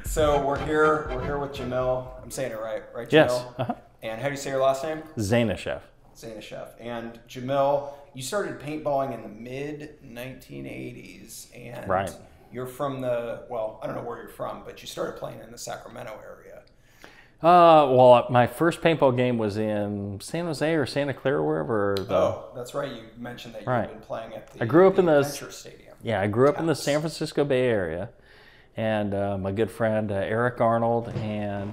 So we're here with Jamil. I'm saying it right, Jamil? Yes. And how do you say your last name? Zainasheff. Zainasheff. And Jamil, you started paintballing in the mid-1980s, and right. You're from well, I don't know where you're from, but you started playing in the Sacramento area. Well, my first paintball game was in San Jose or Santa Clara, wherever. Oh, that's right. You mentioned that you've been playing at the Adventure Stadium. Yeah, I grew up in the San Francisco Bay Area, and my good friend Eric Arnold and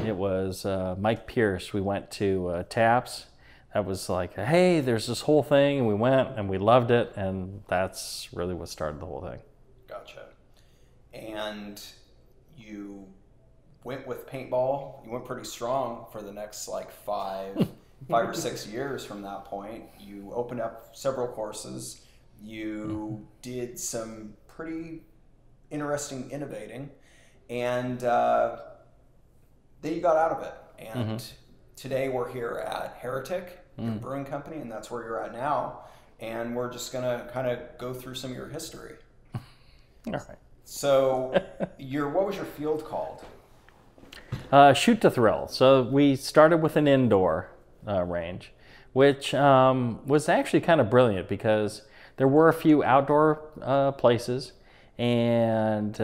it was Mike Pierce. We went to Taps. That was like, hey, there's this whole thing, and we went and we loved it, and that's really what started the whole thing. Gotcha. And you went with paintball. You went pretty strong for the next like five or 6 years from that point. You opened up several courses. You did some pretty interesting innovating, and then you got out of it. And today we're here at Heretic, your brewing company, and that's where you're at now. And we're just gonna kind of go through some of your history. All right. So, what was your field called? Shoot to Thrill. So we started with an indoor range, which was actually kind of brilliant because there were a few outdoor places, and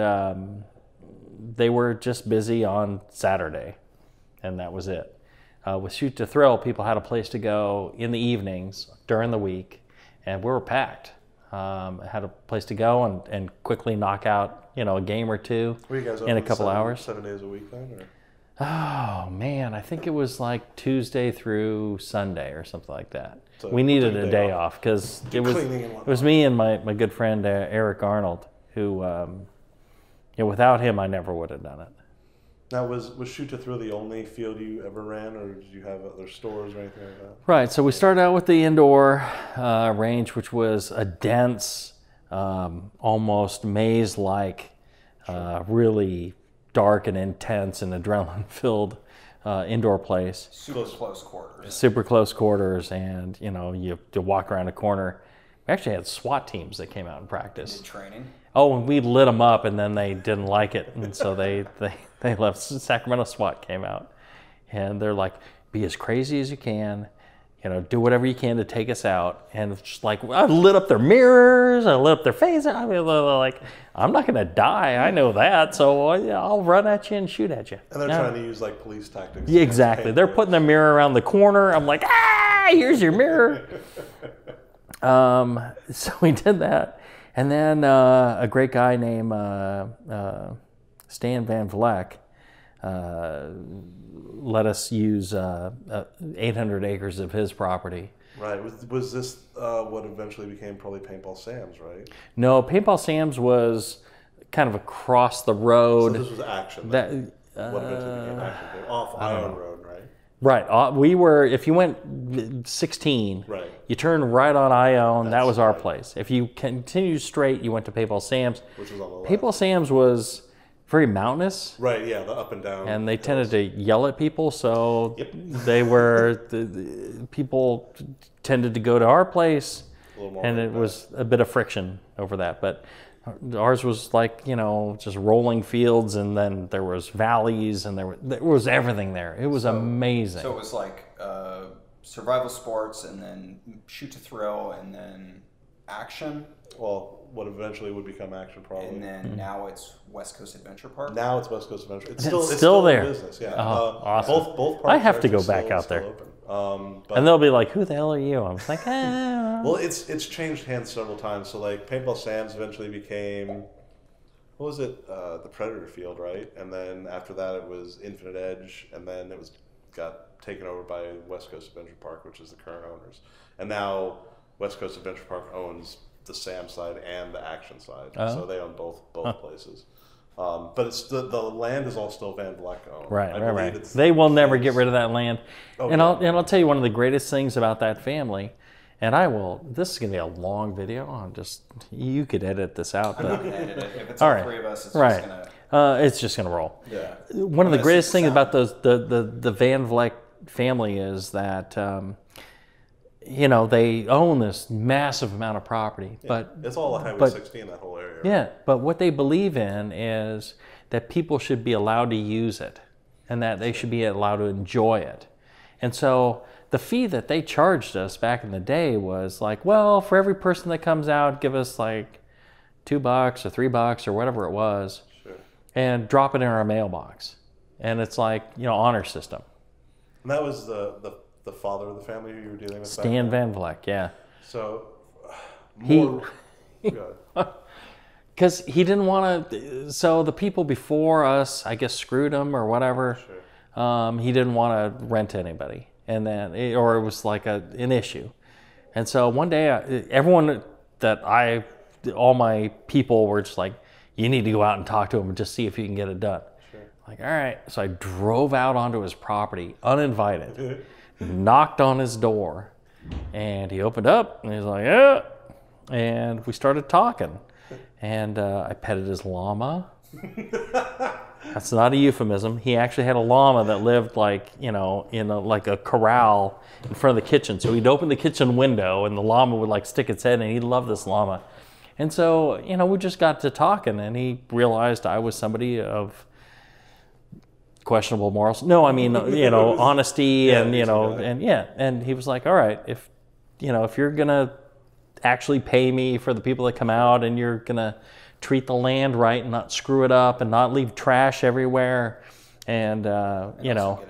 they were just busy on Saturday, and that was it. With Shoot to Thrill, people had a place to go in the evenings during the week, and we were packed. Had a place to go and quickly knock out, a game or two in a couple hours. 7 days a week then? Or? Oh man, I think it was like Tuesday through Sunday or something like that. So we needed a day off because it was me and my good friend Eric Arnold who, without him I never would have done it. Now, was Shoot to Thrill the only field you ever ran, or did you have other stores or anything like that? Right, so we started out with the indoor range, which was a dense, almost maze-like, really dark and intense and adrenaline-filled indoor place. Super close quarters. Super close quarters, and you have to walk around a corner. We actually had SWAT teams that came out and practiced. Did training? Oh, and we lit them up, and then they didn't like it, and so they left. Sacramento SWAT came out, and they're like, be as crazy as you can, do whatever you can to take us out. And it's just like, I lit up their mirrors, I lit up their faces. I mean, like, I'm not gonna die, I know that, so I'll run at you and shoot at you. And they're trying to use like police tactics. Yeah, exactly. They're putting their mirror around the corner. I'm like, here's your mirror. So we did that. And then a great guy named Stan Van Vleck let us use 800 acres of his property. Right. Was this what eventually became probably Paintball Sam's, right? No, Paintball Sam's was kind of across the road. So this was Action. What eventually became Action? Off Ione Road, right? Right. We were, if you went 16, right, you turned right on Ione. That was our place. If you continued straight, you went to Paintball Sam's. Which was on the left. Paintball Sam's was very mountainous. Right, yeah, the up and down. And they tended to yell at people, so yep. They were, people tended to go to our place, and it was a bit of friction over that. But ours was like, just rolling fields, and then there was valleys, and there was everything there. It was amazing. So it was like survival sports, and then Shoot to Thrill, and then Action. Well, what eventually would become Action, probably. And then now it's West Coast Adventure Park. Now it's West Coast Adventure. It's still there. In business, yeah. Awesome. Both parks I have to go back out there. And they'll be like, "Who the hell are you?" I'm like, Well, it's changed hands several times. So like Paintball Sam's eventually became, what was it? The Predator Field, right? And then after that it was Infinite Edge, and then it got taken over by West Coast Adventure Park, which is the current owners. And now West Coast Adventure Park owns the Sam side and the Action side, so they own both places. But it's the land is all still Van Vleck owned. Right. They will never get rid of that land. And I'll tell you one of the greatest things about that family. And this is going to be a long video. You could edit this out. I'm not going to edit it. If it's all three of us, it's just going to roll. Yeah. One of the greatest things about the Van Vleck family is that you know, they own this massive amount of property, but it's all Highway 60 in that whole area. Right? Yeah, but what they believe in is that people should be allowed to use it and that they should be allowed to enjoy it. And so the fee that they charged us back in the day was like, well, for every person that comes out, give us like $2 or $3 or whatever it was, Sure. and drop it in our mailbox. And it's like, you know, honor system. And that was the father of the family who you were dealing with? Stan Van Vleck, yeah. So, more... Because he didn't want to, so the people before us, I guess, screwed him or whatever. Sure. He didn't want to rent to anybody. And then, or it was like an issue. And so one day, everyone all my people were just like, you need to go out and talk to him and just see if you can get it done. Sure. Like, all right. So I drove out onto his property, uninvited, knocked on his door, and he opened up, and he's like, yeah. And we started talking. And I petted his llama. That's not a euphemism. He actually had a llama that lived like, you know, in like a corral in front of the kitchen. So he'd open the kitchen window and the llama would like stick its head in, and he loved this llama. And so, you know, we just got to talking, and he realized I was somebody of questionable morals. No, I mean, you know, honesty and, you know, and yeah. And he was like, all right, if you're going to actually pay me for the people that come out, and you're gonna treat the land right and not screw it up and not leave trash everywhere, and you know,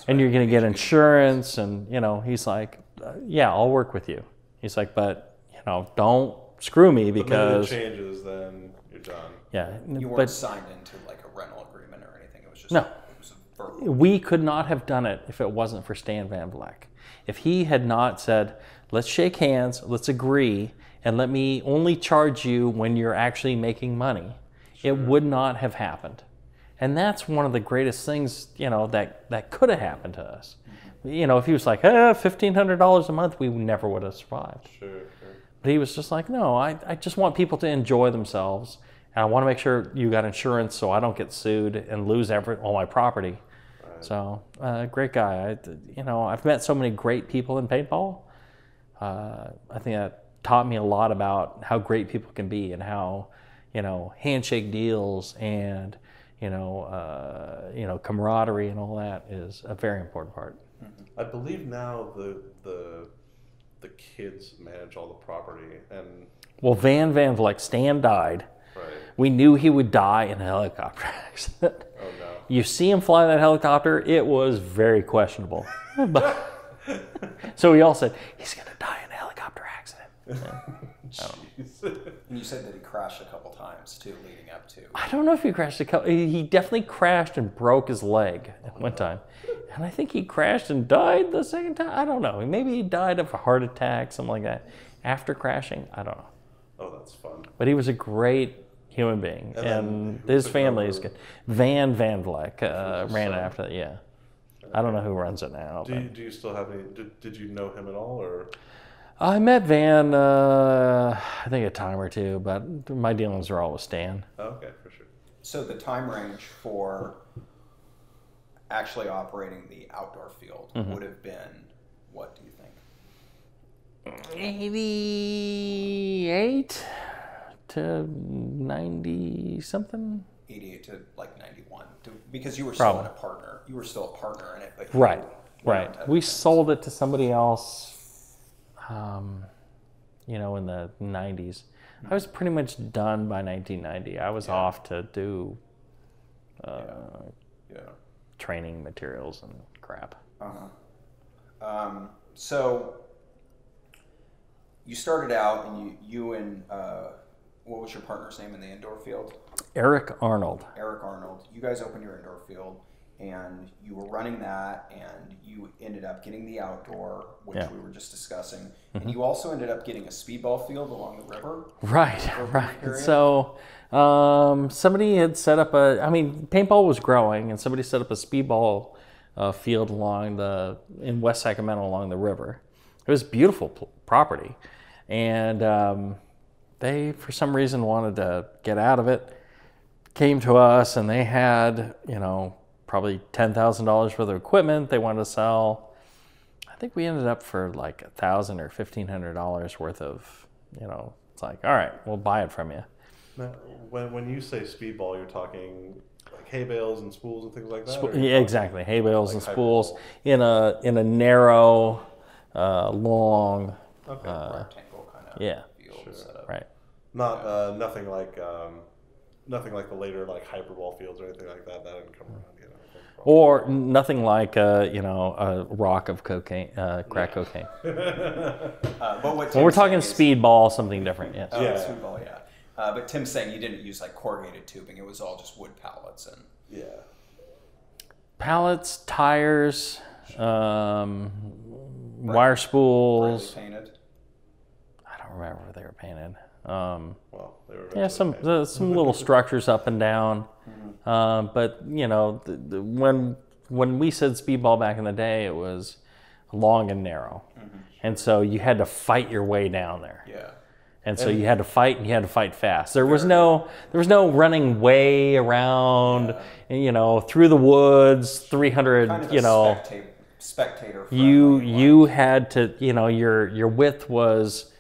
and you're gonna get insurance, and you know, he's like, yeah, I'll work with you. He's like, but you know, don't screw me, because if it changes, then you're done. Yeah, you weren't signed into like a rental agreement or anything. It was just no. It was verbal. We could not have done it if it wasn't for Stan Van Vleck. If he had not said, let's shake hands, let's agree, and let me only charge you when you're actually making money, it would not have happened. And that's one of the greatest things, you know, that could have happened to us. You know, if he was like, $1,500 a month, we never would have survived. Sure. But he was just like, no, I just want people to enjoy themselves, and I want to make sure you got insurance so I don't get sued and lose all my property. So, great guy. I've met so many great people in paintball. I think that taught me a lot about how great people can be, and how, you know, handshake deals and, you know, camaraderie and all that is a very important part. I believe now the kids manage all the property, and well, Van Vleck, Stan died. right. We knew he would die in a helicopter accident. Oh no. You see him fly that helicopter, it was very questionable. So we all said, he's going to die in a helicopter accident. Yeah. And you said that he crashed a couple times too, leading up to. I don't know if he crashed he definitely crashed and broke his leg at one time. And I think he crashed and died the second time. I don't know. Maybe he died of a heart attack, something like that. After crashing, I don't know. Oh, that's fun. But he was a great human being, and his family is good. Van Vleck ran it after that. Yeah, I don't know who runs it now. Do you still have any? Did you know him at all, or? I met Van, I think a time or two, but my dealings are all with Stan. Oh, okay, for sure. So the time range for actually operating the outdoor field would have been, what do you think? 88 to 90 something. 88 to like 91, because you were Probably. still a partner. You were still a partner in it, but Right. Right. We sold it to somebody else, you know, in the 90s. I was pretty much done by 1990. I was off to do training materials and crap. So you started out, and you and what was your partner's name in the indoor field? Eric Arnold. Eric Arnold. You guys opened your indoor field, and you were running that, and you ended up getting the outdoor, which we were just discussing. And you also ended up getting a speedball field along the river. Right. So somebody had set up paintball was growing, and somebody set up a speedball field in West Sacramento along the river. It was beautiful property, and they, for some reason, wanted to get out of it. Came to us, and they had, probably $10,000 worth of equipment they wanted to sell. I think we ended up for like $1,000 or $1,500 worth of, it's like, all right, we'll buy it from you. Now, when you say speedball, you're talking like hay bales and spools and things like that? Yeah, exactly. Hay bales and spools in a narrow, long, rectangle kind of field setup. Right. Not nothing like the later like hyperball fields or anything like that. That didn't come around yet. Or nothing like a rock of cocaine, crack cocaine. But what when we're talking speedball, something different. Yes. Speedball, yeah. But Tim's saying you didn't use like corrugated tubing; it was all just wood pallets and pallets, tires, wire spools. Brightly painted. I don't remember if they were painted. Well, they were some little structures up and down. But when we said speedball back in the day, it was long and narrow, and so you had to fight your way down there. Yeah. And so you had to fight, and you had to fight fast. There was no running way around, through the woods, 300, kind of spectator. You had to, your width was,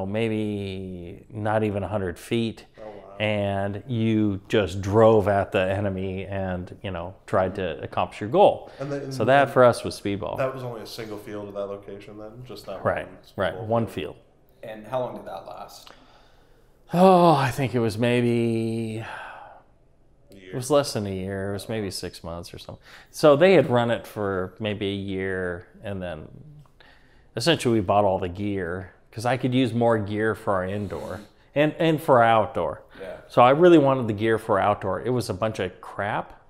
maybe not even 100 feet. Oh, wow. And you just drove at the enemy and, tried to accomplish your goal. So that for us was speedball. That was only a single field at that location then? Just that right, one field. And how long did that last? Oh, I think it was maybe... It was less than a year. It was maybe 6 months or something. So they had run it for maybe a year, and then essentially we bought all the gear because I could use more gear for our indoor and for our outdoor. Yeah. So I really wanted the gear for outdoor. It was a bunch of crap,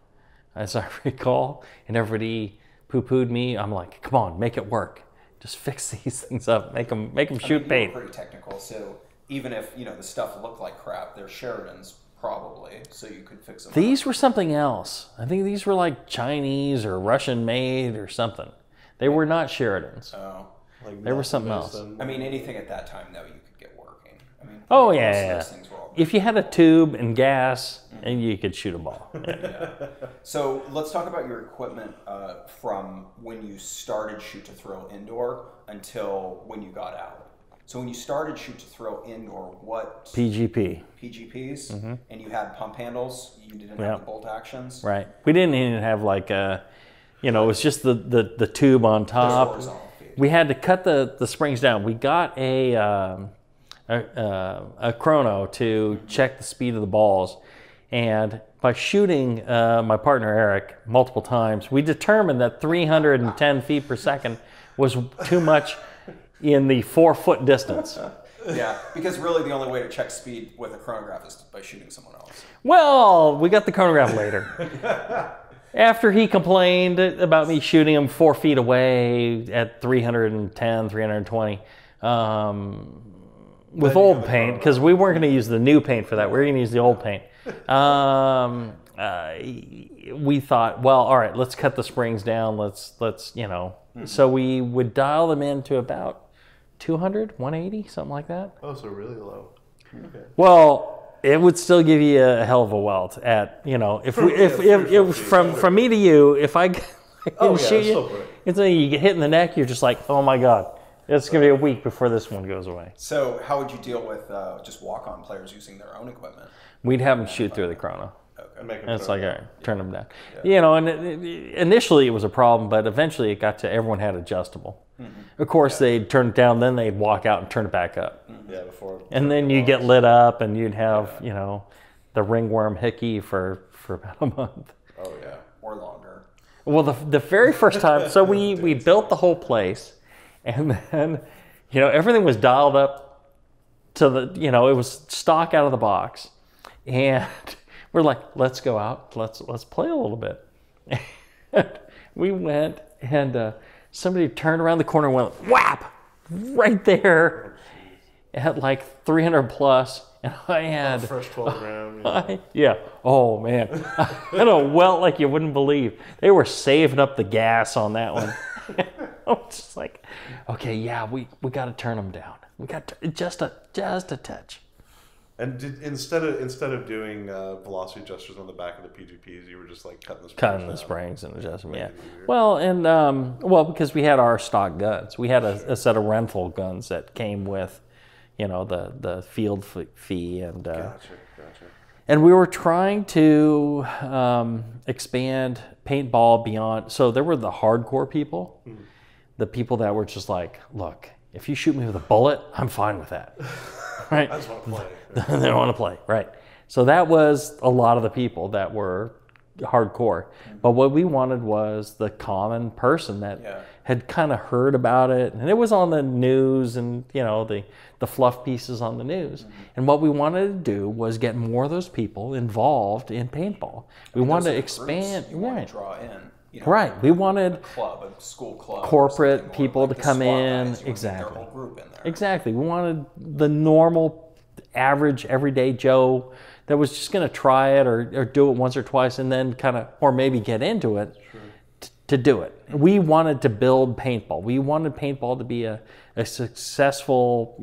as I recall, and everybody poo-pooed me. I'm like, come on, make it work. Just fix these things up. Make them shoot paint. You're pretty technical, so even if the stuff looked like crap, they're Sheridans probably, so you could fix them. These were something else. I think these were like Chinese or Russian made or something. They were not Sheridans. Oh, they were something else. I mean, anything at that time though, you could get working. I mean, oh yeah. If you had a tube and gas, and you could shoot a ball. Yeah. So let's talk about your equipment from when you started shoot to throw indoor until when you got out. So when you started shoot to throw indoor, what PGPs, and you had pump handles. You didn't have the bolt actions. Right. We didn't even have like a, it was just the tube on top. We had to cut the springs down. We got a chrono to check the speed of the balls. And by shooting my partner Eric multiple times, we determined that 310 feet per second was too much in the 4-foot distance. Yeah, because really the only way to check speed with a chronograph is by shooting someone else. Well, we got the chronograph later. After he complained about me shooting him 4 feet away at 310, 320, with old paint, because we weren't going to use the new paint for that. We were going to use the old paint. We thought, well, all right, let's cut the springs down. Let's So we would dial them into about 200, 180, something like that. Oh, so really low. Okay. Well, it would still give you a hell of a welt at, if from me to you, if I shoot you, it's like you get hit in the neck, you're just like, oh my God, it's going to be a week before this one goes away. So how would you deal with just walk-on players using their own equipment? We'd have them shoot through the chrono. Okay. And it's like, all right, turn them down. Yeah. And initially it was a problem, but eventually it got to everyone had adjustable. Of course, they'd turn it down, then they'd walk out and turn it back up. Yeah, before. And then you'd get lit up, and you'd have, the ringworm hickey for about a month. Oh, yeah, or longer. Well, the very first time, so we built the whole place, and then, everything was dialed up to the, it was stock out of the box. And we're like, let's go out, let's play a little bit. And we went, and somebody turned around the corner and went, whap, right there at like 300 plus. And I had fresh 12 gram. Yeah. Oh man, I had a welt like you wouldn't believe. They were saving up the gas on that one. I was just like, okay, yeah, we got to turn them down. We got just a touch. And instead of doing velocity adjusters on the back of the PGPs, you were just like cutting the springs and adjusting them. Yeah. Well, and because we had our stock guns, we had a set of rental guns that came with, the field fee and. Gotcha. And we were trying to expand paintball beyond. So there were the hardcore people, the people that were just like, look, if you shoot me with a bullet, I'm fine with that. Right? I just want to play. They don't want to play, right? So that was a lot of the people that were hardcore. But what we wanted was the common person that had kind of heard about it, and it was on the news, and the fluff pieces on the news. And what we wanted to do was get more of those people involved in paintball. We wanted to expand, want to draw in. Right. We wanted a school club, corporate people to come in. Exactly. Their whole group in there. Exactly. We wanted the normal, average, everyday Joe that was just going to try it or do it once or twice and then or maybe get into it to do it. We wanted to build paintball. We wanted paintball to be a successful,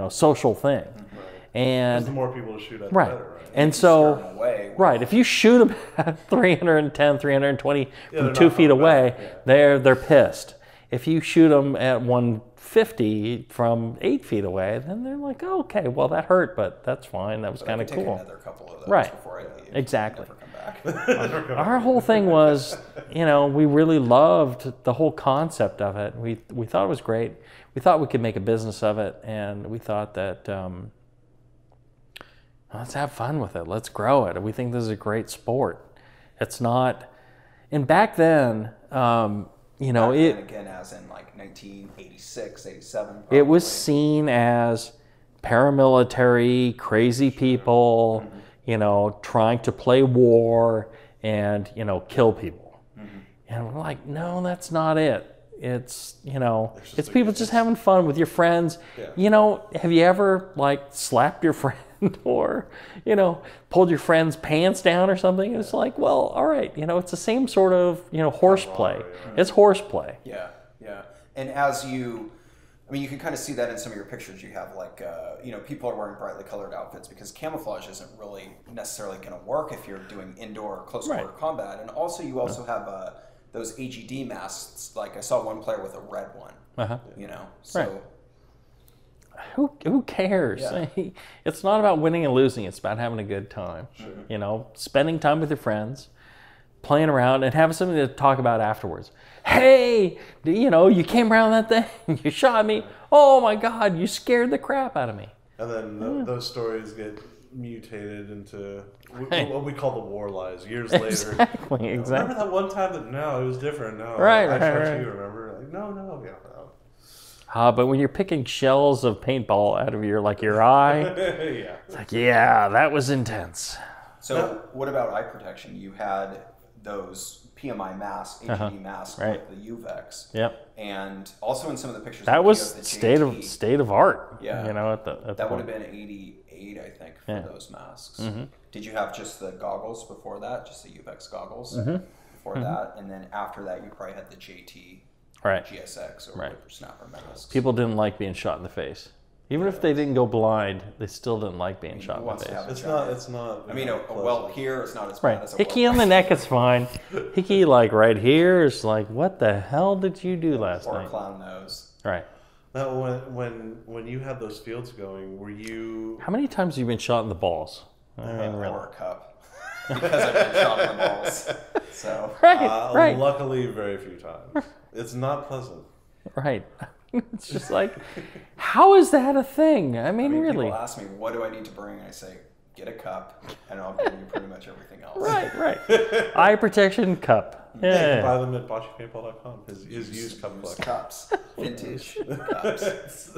social thing. Right. And the more people to shoot at, the right. better, right? And so, right, if you shoot them at 310, 320 from 2 feet away, they're pissed. If you shoot them at 150 from 8 feet away, then they're like, oh, okay, well, that hurt, but that's fine. That was kind of cool. Take another couple of those before I leave. Exactly. Never come back. Our whole thing was, we really loved the whole concept of it. We thought it was great. We thought we could make a business of it, and we thought that let's have fun with it. Let's grow it. We think this is a great sport. It's not, and back then, again, as in like 1986, 87. Probably. It was seen as paramilitary, crazy people, trying to play war and, kill people. And we're like, no, that's not it. It's, it's people just having fun with your friends. Yeah. Have you ever slapped your friend or, pulled your friend's pants down or something? It's like, well, all right, it's the same sort of, horseplay. It's horseplay. Yeah, yeah. And as you can kind of see that in some of your pictures. You have people are wearing brightly colored outfits because camouflage isn't really necessarily going to work if you're doing indoor close quarter combat. And also you have those AGD masks. Like I saw one player with a red one. So. Right. Who cares? Yeah. It's not about winning and losing. It's about having a good time. Sure. Spending time with your friends, playing around, and having something to talk about afterwards. Hey, you came around that thing, you shot me. Oh my God, you scared the crap out of me. And then those stories get mutated into what we call the war lies years later. Exactly. Remember that one time that, no, it was different. No, right, I shot right. you, remember? Like, no. But when you're picking shells of paintball out of your eye, it's like, yeah, that was intense. So what about eye protection? You had those PMI masks, AGD masks with the UVEX. Yep. And also in some of the pictures that was the state of art. Yeah. At that would have been 88, I think, for those masks. Mm-hmm. Did you have just the goggles before that? Just the UVEX goggles before that? And then after that, you probably had the JT GSX or whippersnapper masks. People didn't like being shot in the face. Even if they didn't go blind, they still didn't like being shot in the face. It's not. A welt here is not as bad as a hickey on the neck is fine. Hickey right here is like, what the hell did you do last night? Or clown nose. Right. Now, when you had those fields going, were you? How many times have you been shot in the balls? Or a cup. Because I've been shot in the balls. So. Right. Luckily, very few times. It's not pleasant. Right. It's just like, how is that a thing? I mean, really. People ask me, what do I need to bring? And I say, get a cup, and I'll give you pretty much everything else. Right. Eye protection cup. Yeah. You can buy them at BacciPaintball.com. His used cup collection. Cups. Vintage cups.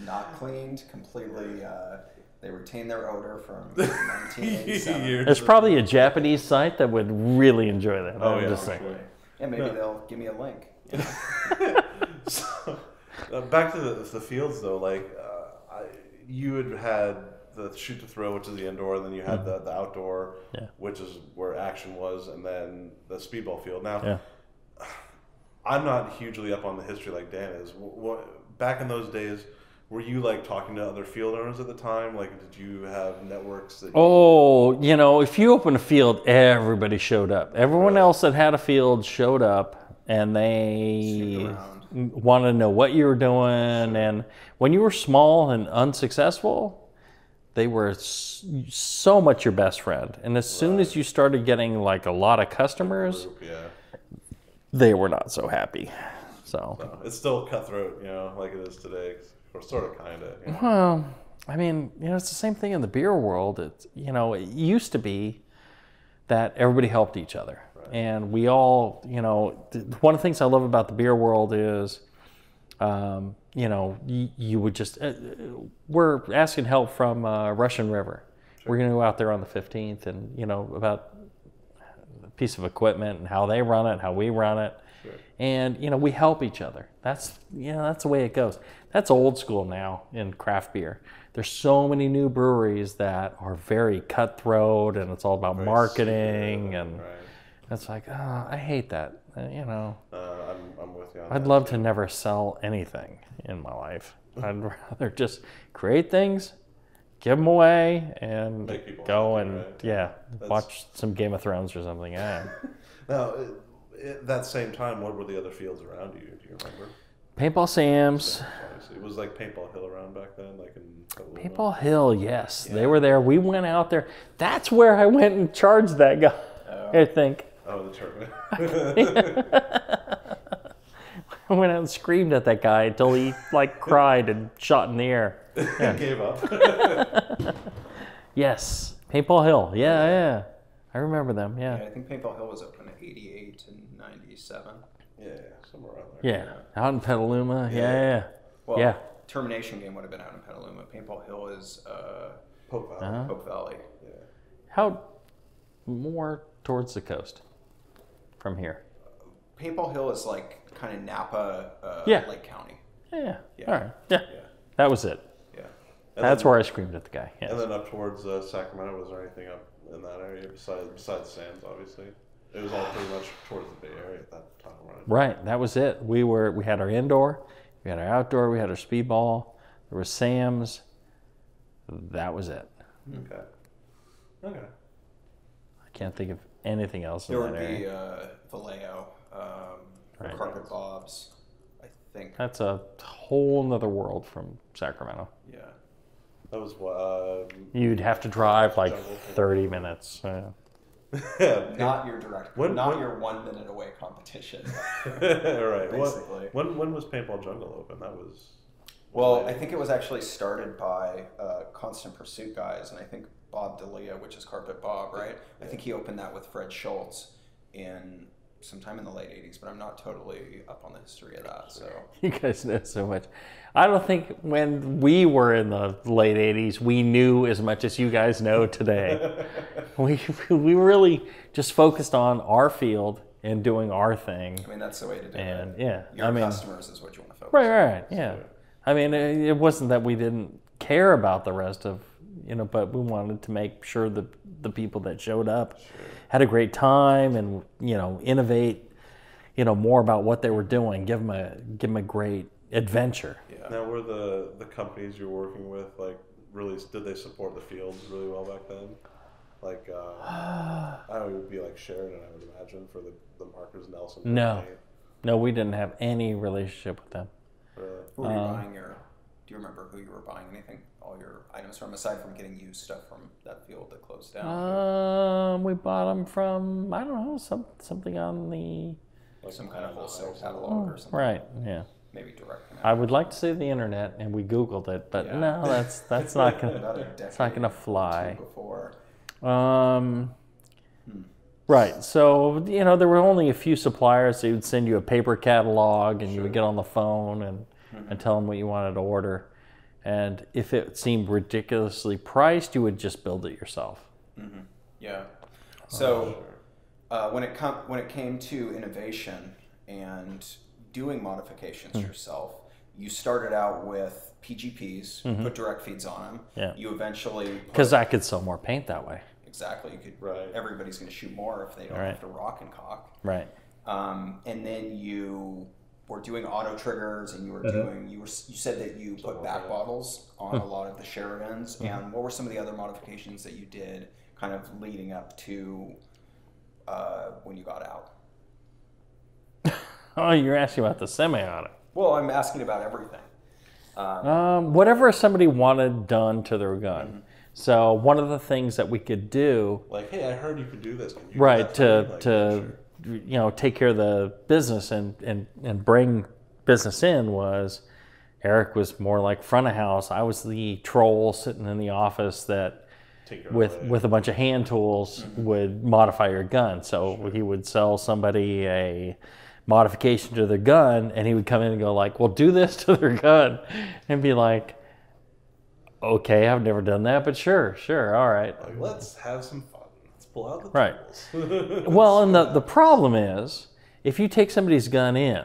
Not cleaned, completely. They retain their odor from 1987. There's probably a Japanese site that would really enjoy that. I'm just saying. Yeah, maybe they'll give me a link. So, back to the fields though, you had the shoot to throw, which is the indoor, and then you had the outdoor, which is where action was, and then the speedball field. Now, I'm not hugely up on the history like Dan is. Back in those days, were you like talking to other field owners at the time? Like, did you have networks that? Oh, you know, if you open a field, everybody showed up. Everyone else that had a field showed up, and they wanted to know what you were doing. And when you were small and unsuccessful, they were so much your best friend. And as soon as you started getting like a lot of customers, they were not so happy. So it's still cutthroat, you know, like it is today, or sort of, kind of. You know? Well, I mean, you know, it's the same thing in the beer world. It's, you know, it used to be that everybody helped each other. Right. And we all, you know, one of the things I love about the beer world is, you know, you would just, we're asking help from Russian River. Sure. We're going to go out there on the 15th and, you know, about a piece of equipment and how they run it, how we run it. Sure. And, you know, we help each other. That's, you know, that's the way it goes. That's old school now in craft beer. There's so many new breweries that are very cutthroat, and it's all about marketing, and it's like, oh, I hate that. You know, I'm with you on I'd that love too. to never sell anything in my life. I'd rather just create things, give them away, and go and watch some Game of Thrones or something. Yeah. Now, at that same time, what were the other fields around you? Do you remember? Paintball Sam's. It was like Paintball Hill around back then, like in Petaluma. Paintball Hill, yes. Yeah. They were there. We went out there. That's where I went and charged that guy, I think. Oh, the tournament. I went out and screamed at that guy until he like cried and shot in the air. Yeah. Gave up. Yes. Paintball Hill. Yeah. I remember them, yeah. I think Paintball Hill was open in 88 and 97. Yeah, somewhere around there. Yeah. Out in Petaluma. Yeah. Well, Termination Game would have been out in Petaluma. Paintball Hill is Pope Valley. Pope Valley. Yeah. How more towards the coast from here? Paintball Hill is like kind of Napa, Lake County. Yeah. All right. Yeah. That was it. Yeah. That's where I screamed at the guy. Yes. And then up towards Sacramento, was there anything up in that area besides Sands, obviously? It was all pretty much towards the Bay Area at that time, right? Right. That was it. We had our indoor, we had our outdoor, we had our speedball. There was Sam's. That was it. Okay. I can't think of anything else in that area. There would be Vallejo, Carpet Bob's, I think. That's a whole nother world from Sacramento. Yeah. That was you'd have to drive like 30 minutes. Not your direct, not your 1 minute away competition. Right. Basically. When was Paintball Jungle open? That was. Well, I think it was actually started by Constant Pursuit guys, and I think Bob D'Elia, which is Carpet Bob, right? Yeah. I think he opened that with Fred Schultz in sometime in the late 80s, but I'm not totally up on the history of that. So you guys know so much. I don't think when we were in the late 80s, we knew as much as you guys know today. we really just focused on our field and doing our thing. I mean, that's the way to do it. Your customers is what you want to focus on. Right, yeah. I mean, it wasn't that we didn't care about the rest of, but we wanted to make sure that the people that showed up had a great time and, innovate, more about what they were doing, give them a great adventure. Yeah. Now, were the companies you're working with, like, really, did they support the fields really well back then? Like, I would be like Sheridan, I would imagine, for the markers, Nelson. No, we didn't have any relationship with them. Really? Who were you buying do you remember who you were buying anything, all your items from, aside from getting used stuff from that field that closed down? We bought them from, I don't know, something on the... Like some kind of wholesale catalog or something. Right, yeah. Maybe direct connect. I would like to say the internet, and we Googled it, but no, that's not gonna fly. Right, so there were only a few suppliers. They would send you a paper catalog, and you would get on the phone and tell them what you wanted to order. And if it seemed ridiculously priced, you would just build it yourself. Mm-hmm. Yeah. So when it came to innovation and doing modifications yourself, you started out with PGPs, put direct feeds on them. Yeah. You eventually... Because I could sell more paint that way. Exactly. You could. Right. Everybody's going to shoot more if they don't have to rock and cock. Right. And then you were doing auto triggers, and you were doing you said that you put back bottles on a lot of the Sheridans. And what were some of the other modifications that you did, kind of leading up to when you got out? Oh, you're asking about the semi-auto. Well, I'm asking about everything. Whatever somebody wanted done to their gun. So one of the things that we could do, Like, hey, I heard you could do this. Can you do right, that for me? Like, to sure. you know, take care of the business and bring business in was, Eric was more like front of house. I was the troll sitting in the office that Take care of with a bunch of hand tools would modify your gun. So he would sell somebody a modification to their gun, and he would come in and go like, well, do this to their gun, and be like, okay, I've never done that, but sure, all right. Like, let's have some fun. Let's pull out the Right. tools. Well, and the problem is, if you take somebody's gun in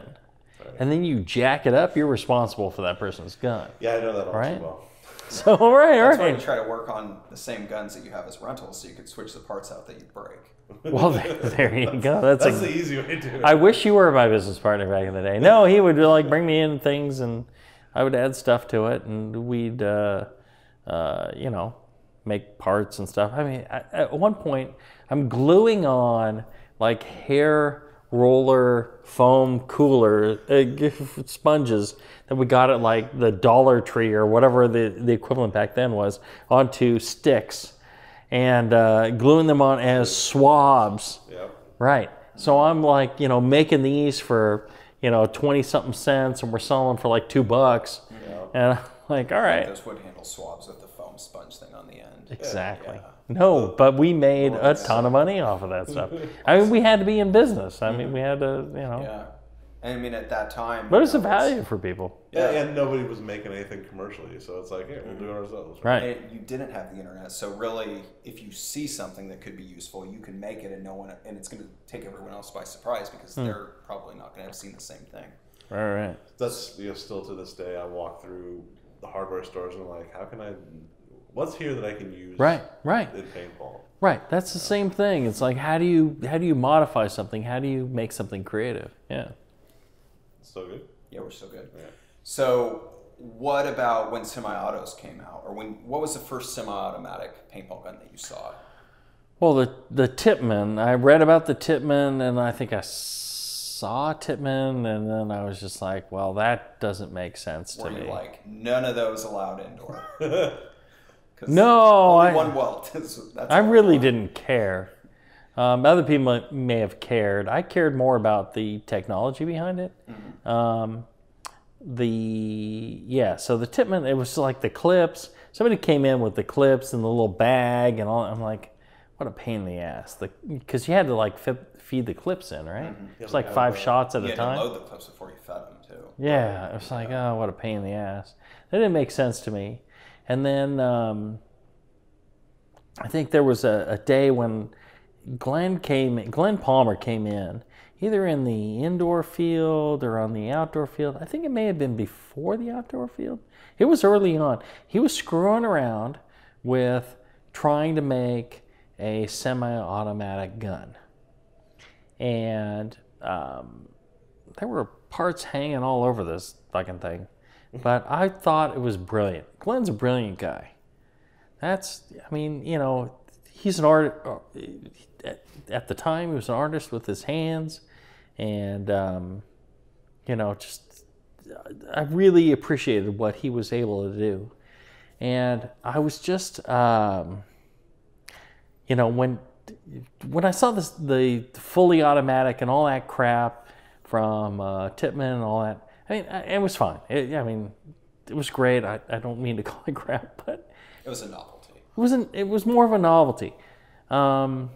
and then you jack it up, you're responsible for that person's gun. Yeah, I know that all Right? too well. So, That's why you right. try to work on the same guns that you have as rentals, so you could switch the parts out that you break. Well, there you go. That's the easy way to do it. I wish you were my business partner back in the day. No, he would like bring me in things, and I would add stuff to it, and we'd, you know, make parts and stuff. I mean, at one point, I'm gluing on like hair roller foam cooler sponges that we got at like the Dollar Tree or whatever the equivalent back then was, onto sticks, and gluing them on as swabs. Yep. Right. So I'm like, you know, making these for, you know, 20-something cents, and we're selling them for like $2. Yep. And I'm like, all right. Those wood handle swabs with the foam sponge thing on the end. Exactly. Yeah. No, but we made a ton of money off of that stuff. I mean, we had to be in business. I mean, we had to, you know. Yeah. And I mean, at that time... But it's you a know, value for people. Yeah, and nobody was making anything commercially, so it's like, hey, we'll do it ourselves. Right. And you didn't have the internet, so really, if you see something that could be useful, you can make it, and no one, and it's going to take everyone else by surprise, because they're probably not going to have seen the same thing. Right. That's, you know, still to this day, I walk through the hardware stores and I'm like, how can I, what's here that I can use Right. in paintball? Right. That's the same thing. It's like, how do you modify something? How do you make something creative? Yeah. So good. Yeah, we're still good. Yeah. So, what about when semi-autos came out, or what was the first semi-automatic paintball gun that you saw? Well, the Tipman, I read about the Tipman, and I think I saw Tipman, and then I was just like, well, that doesn't make sense to me. Were you like, none of those allowed indoor? No, only one welt. That's I all really allowed. didn't care. Other people may have cared. I cared more about the technology behind it. Mm-hmm. So the Tipman, it was like the clips. Somebody came in with the clips and the little bag and all. I'm like, what a pain in the ass. Because you had to like feed the clips in, right? Mm-hmm. It's like 5 shots at You a had time. to load the clips before you fed them, too. Yeah, it was like, oh, what a pain in the ass. That didn't make sense to me. And then I think there was a day when Glenn Palmer came in, either in the indoor field or on the outdoor field. I think it may have been before the outdoor field. It was early on. He was screwing around with trying to make a semi-automatic gun. And there were parts hanging all over this fucking thing. But I thought it was brilliant. Glenn's a brilliant guy. He's an artist. At the time, he was an artist with his hands. And, I really appreciated what he was able to do. And I was just, when I saw the fully automatic and all that crap from Tipman and all that, I mean, it was fine. It was great. I don't mean to call it crap, but It was a novelty. it was more of a novelty. But,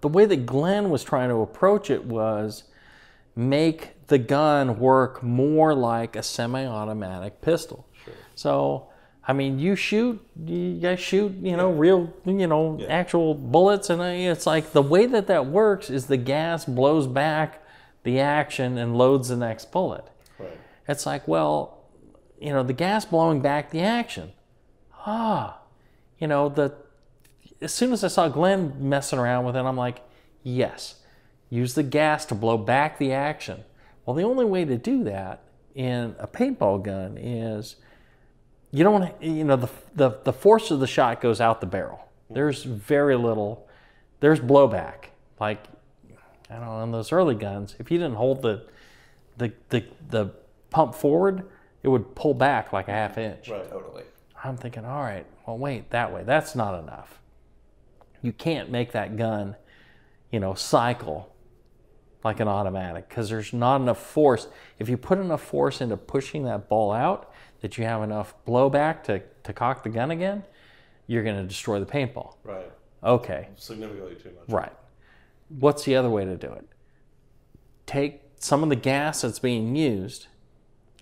the way that Glenn was trying to approach it was make the gun work more like a semi-automatic pistol. Sure. So, you guys shoot, real, actual bullets. And it's like the way that works is the gas blows back the action and loads the next bullet. Right. It's like, well, the gas blowing back the action. As soon as I saw Glenn messing around with it, I'm like, yes, use the gas to blow back the action. Well, the only way to do that in a paintball gun is you don't, the force of the shot goes out the barrel. There's very little, there's blowback. Like, I don't know, in those early guns, if you didn't hold the pump forward, it would pull back like a half inch. Right. Totally. I'm thinking, all right, well, wait, that way, that's not enough. You can't make that gun, cycle like an automatic because there's not enough force. If you put enough force into pushing that ball out that you have enough blowback to cock the gun again, you're going to destroy the paintball. Right. Okay. Significantly too much. Right. What's the other way to do it? Take some of the gas that's being used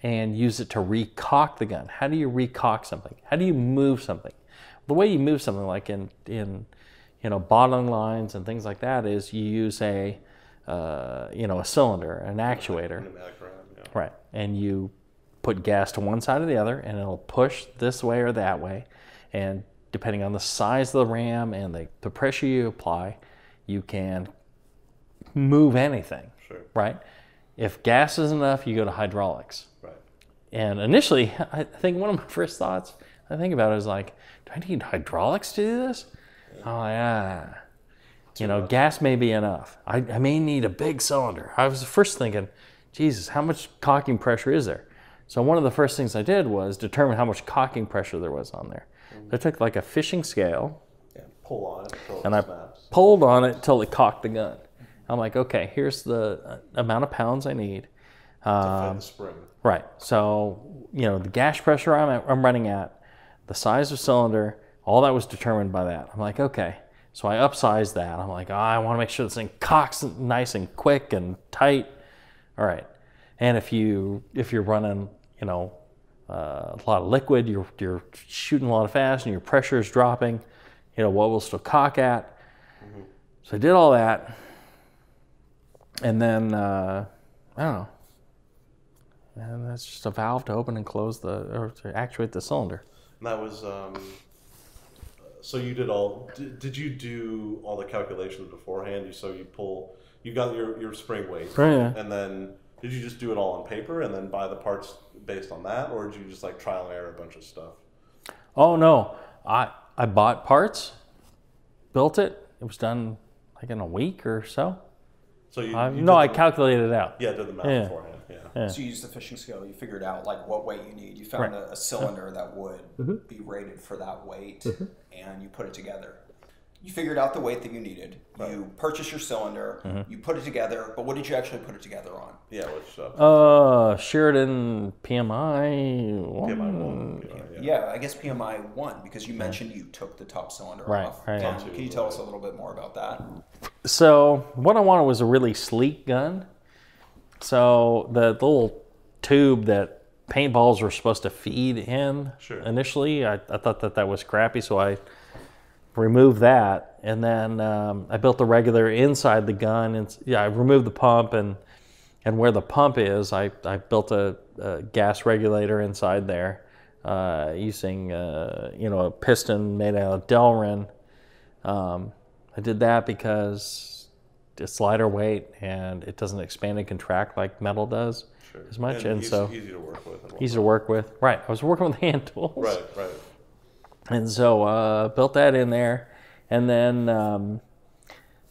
and use it to recock the gun. How do you recock something? How do you move something? The way you move something, like in bottling lines and things like that, is you use a cylinder, an actuator. Pneumatic ram, yeah. Right. And you put gas to one side or the other, and it'll push this way or that way. And depending on the size of the ram and the pressure you apply, you can move anything. Sure. Right? If gas is enough, you go to hydraulics. Right. And initially, I think one of my first thoughts I think about it is like, do I need hydraulics to do this? Yeah. Oh, yeah. Gas may be enough. I may need a big cylinder. I was first thinking, Jesus, how much cocking pressure is there? So one of the first things I did was determine how much cocking pressure there was on there. So I took like a fishing scale. Yeah, pull on it until and it I snaps. Pulled on it until it cocked the gun. I'm like, okay, here's the amount of pounds I need. To find the spring. Right. So, the gas pressure I'm running at, the size of cylinder, all that was determined by that. I'm like, okay. So I upsized that. I'm like, I want to make sure this thing cocks nice and quick and tight. All right. And if you're running, a lot of liquid, you're shooting a lot of fast and your pressure is dropping, what will still cock at. Mm-hmm. So I did all that. And then, I don't know. And that's just a valve to open and close or to actuate the cylinder. And that was, so you did you do all the calculations beforehand? You got your spring weight. Yeah. And then did you just do it all on paper and then buy the parts based on that? Or did you just like trial and error a bunch of stuff? Oh, no. I bought parts, built it. It was done like in a week or so. So I calculated it out. Yeah, did the math beforehand. Yeah. So you used the fishing scale. You figured out like what weight you need. You found a cylinder that would be rated for that weight, and you put it together. You figured out the weight that you needed. Right. You purchased your cylinder. You put it together. But what did you actually put it together on? Yeah, which stuff? Sheridan PMI 1. PMI 1. Yeah, I guess PMI 1 because you mentioned you took the top cylinder off. Right. Can you tell us a little bit more about that? So what I wanted was a really sleek gun. So the little tube that paintballs were supposed to feed in initially, I thought that was crappy, so I removed that. And then I built the regular inside the gun. And I removed the pump, and where the pump is, I built a gas regulator inside there using a piston made out of Delrin. I did that because it's lighter weight and it doesn't expand and contract like metal does as much, and so easy to work with. Easy to work with. Right. I was working with hand tools. Right. And so built that in there, and then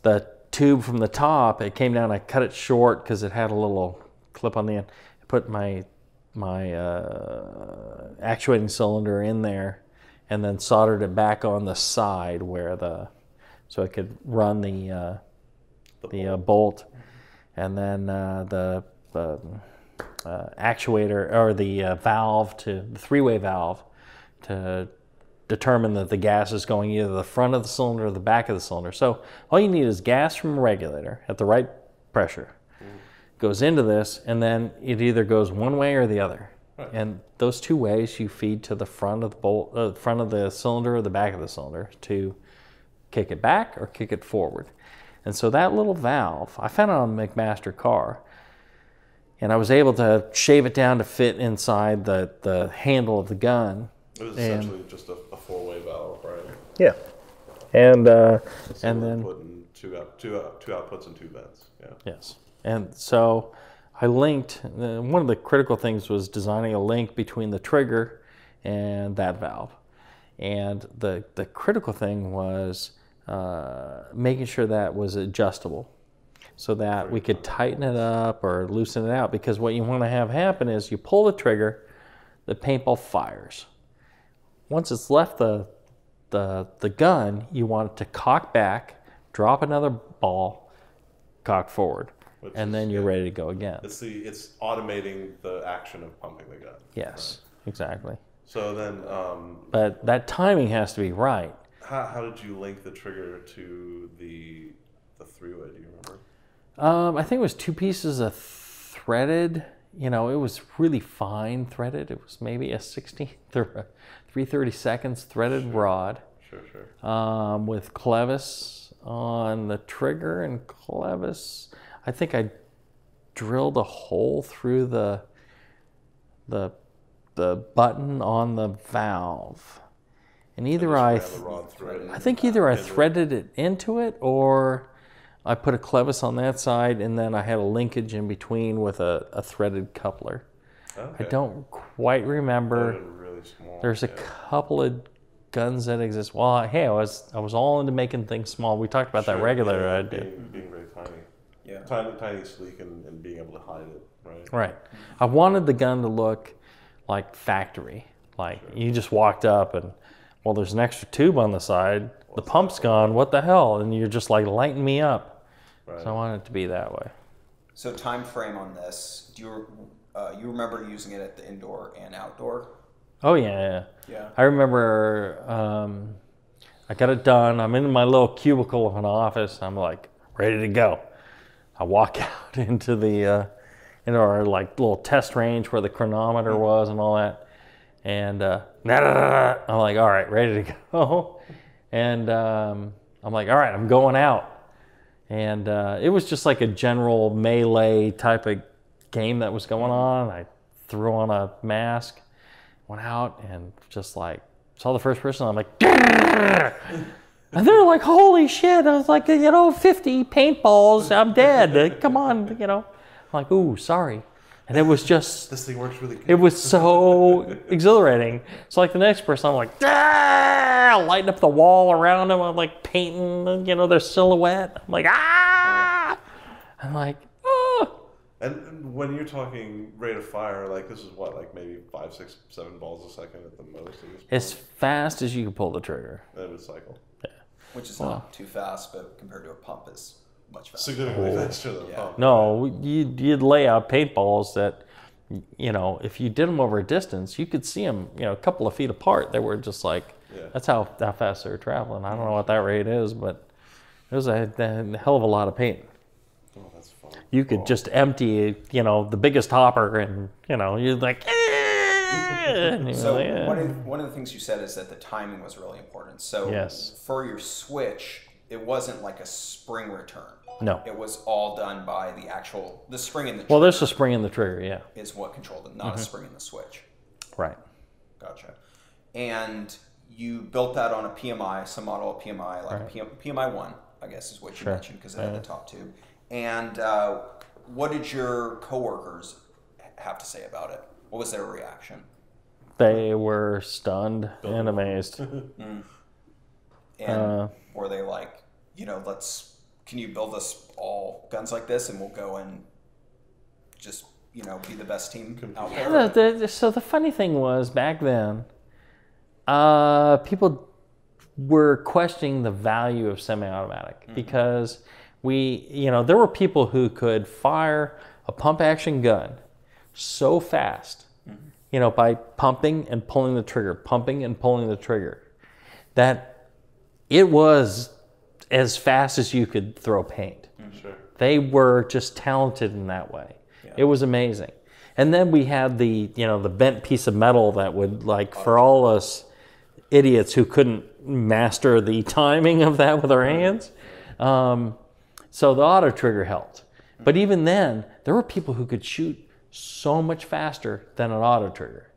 the tube from the top, it came down. I cut it short because it had a little clip on the end. I put my actuating cylinder in there, and then soldered it back on the side so I could run the bolt, and then the actuator or the valve the three-way valve to determine that the gas is going either the front of the cylinder or the back of the cylinder. So all you need is gas from a regulator at the right pressure. Goes into this, and then it either goes one way or the other. Right. And those two ways you feed to the front of the bolt, front of the cylinder or the back of the cylinder to kick it back or kick it forward. And so that little valve, I found it on a McMaster car, and I was able to shave it down to fit inside the handle of the gun. It was essentially just a four-way valve, right? Yeah. And then putting two outputs and 2 vents. Yeah. Yes. And so I linked, one of the critical things was designing a link between the trigger and that valve. And the critical thing was making sure that was adjustable so that we could tighten it up or loosen it out, because what you want to have happen is you pull the trigger, the paintball fires. Once it's left the gun, you want it to cock back, drop another ball, cock forward, and then you're ready to go again. It's automating the action of pumping the gun. Yes, right. Exactly. So then, but that timing has to be right. How did you link the trigger to the 3-way? Do you remember? I think it was 2 pieces of threaded. You know, it was really fine threaded. It was maybe a 16th or 3/32 threaded rod. Sure. With clevis on the trigger and clevis. I think I drilled a hole through the button on the valve, and either I think either I threaded it into it, or I put a clevis on that side, and then I had a linkage in between with a threaded coupler. Okay. I don't quite remember. Really small. There's a couple of guns that exist. Well, hey, I was all into making things small. We talked about that regular I did. Being very tiny. Yeah. Tiny, sleek, and being able to hide it, right? Right. I wanted the gun to look like factory. Like you just walked up and, well, there's an extra tube on the side. The pump's gone. What the hell? And you're just like lighting me up. Right. So I wanted it to be that way. So time frame on this, do you remember using it at the indoor and outdoor? Oh yeah. Yeah. I remember I got it done. I'm in my little cubicle of an office. I'm like ready to go. I walk out into the into our like little test range where the chronometer was and all that, and I'm like, all right, ready to go. And I'm like, all right, I'm going out. And it was just like a general melee type of game that was going on. I threw on a mask, went out, and just like saw the first person. I'm like, and they're like, holy shit. I was like, 50 paintballs, I'm dead. Come on, I'm like, ooh, sorry. And it was just, this thing works really good. It was so exhilarating. So like the next person, I'm like, lighting up the wall around them. I'm like painting, their silhouette. I'm like, I'm like, oh. And when you're talking rate of fire, like this is what, like maybe 5, 6, 7 balls a second at the most? As fast as you can pull the trigger. That would cycle. Yeah. Which is not too fast, but compared to a pump is much faster. Significantly faster than a pump. No, you'd lay out paintballs that, if you did them over a distance, you could see them, a couple of feet apart. They were just like, that's how fast they were traveling. I don't know what that rate is, but it was a hell of a lot of paint. Oh, that's fun. You could just empty, the biggest hopper, and you're like, so one of the things you said is that the timing was really important. So yes. For your switch, it wasn't like a spring return. No. It was all done by the spring in the trigger. Well, there's a spring in the trigger, yeah. Is what controlled it, not a spring in the switch. Right. Gotcha. And you built that on a PMI, some model of PMI, like a PMI 1, I guess is what you mentioned, because it had the top tube. And what did your coworkers have to say about it? What was their reaction? They were stunned and amazed. And were they like, can you build us all guns like this and we'll go and just, be the best team out there? So the funny thing was, back then, people were questioning the value of semi-automatic because there were people who could fire a pump action gun so fast, by pumping and pulling the trigger, that it was as fast as you could throw paint. Sure. They were just talented in that way. Yeah. It was amazing. And then we had the bent piece of metal that would, like, for all us idiots who couldn't master the timing of that with our hands. So the auto trigger helped. But even then, there were people who could shoot so much faster than an auto trigger.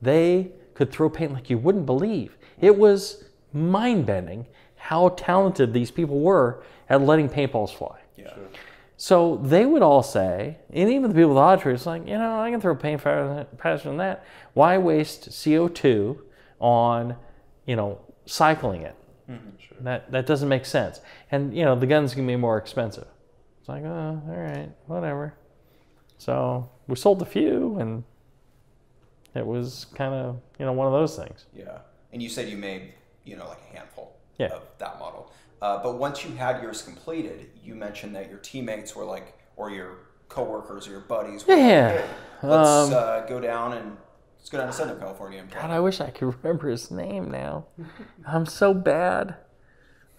They could throw paint like you wouldn't believe. It was mind-bending how talented these people were at letting paintballs fly. Yeah. Sure. So they would all say, and even the people with odd it's like, I can throw paint faster than that. Why waste CO2 on, cycling it? Mm-hmm. Sure. That doesn't make sense. And, the gun's going to be more expensive. It's like, oh, all right, whatever. So we sold a few, and it was kind of, one of those things. Yeah. And you said you made, like a handful Yeah. of that model. But once you had yours completed, you mentioned that your teammates were like, or your coworkers or your buddies were Yeah. like, hey, let's go down to Southern California and play. God, I wish I could remember his name now. I'm so bad.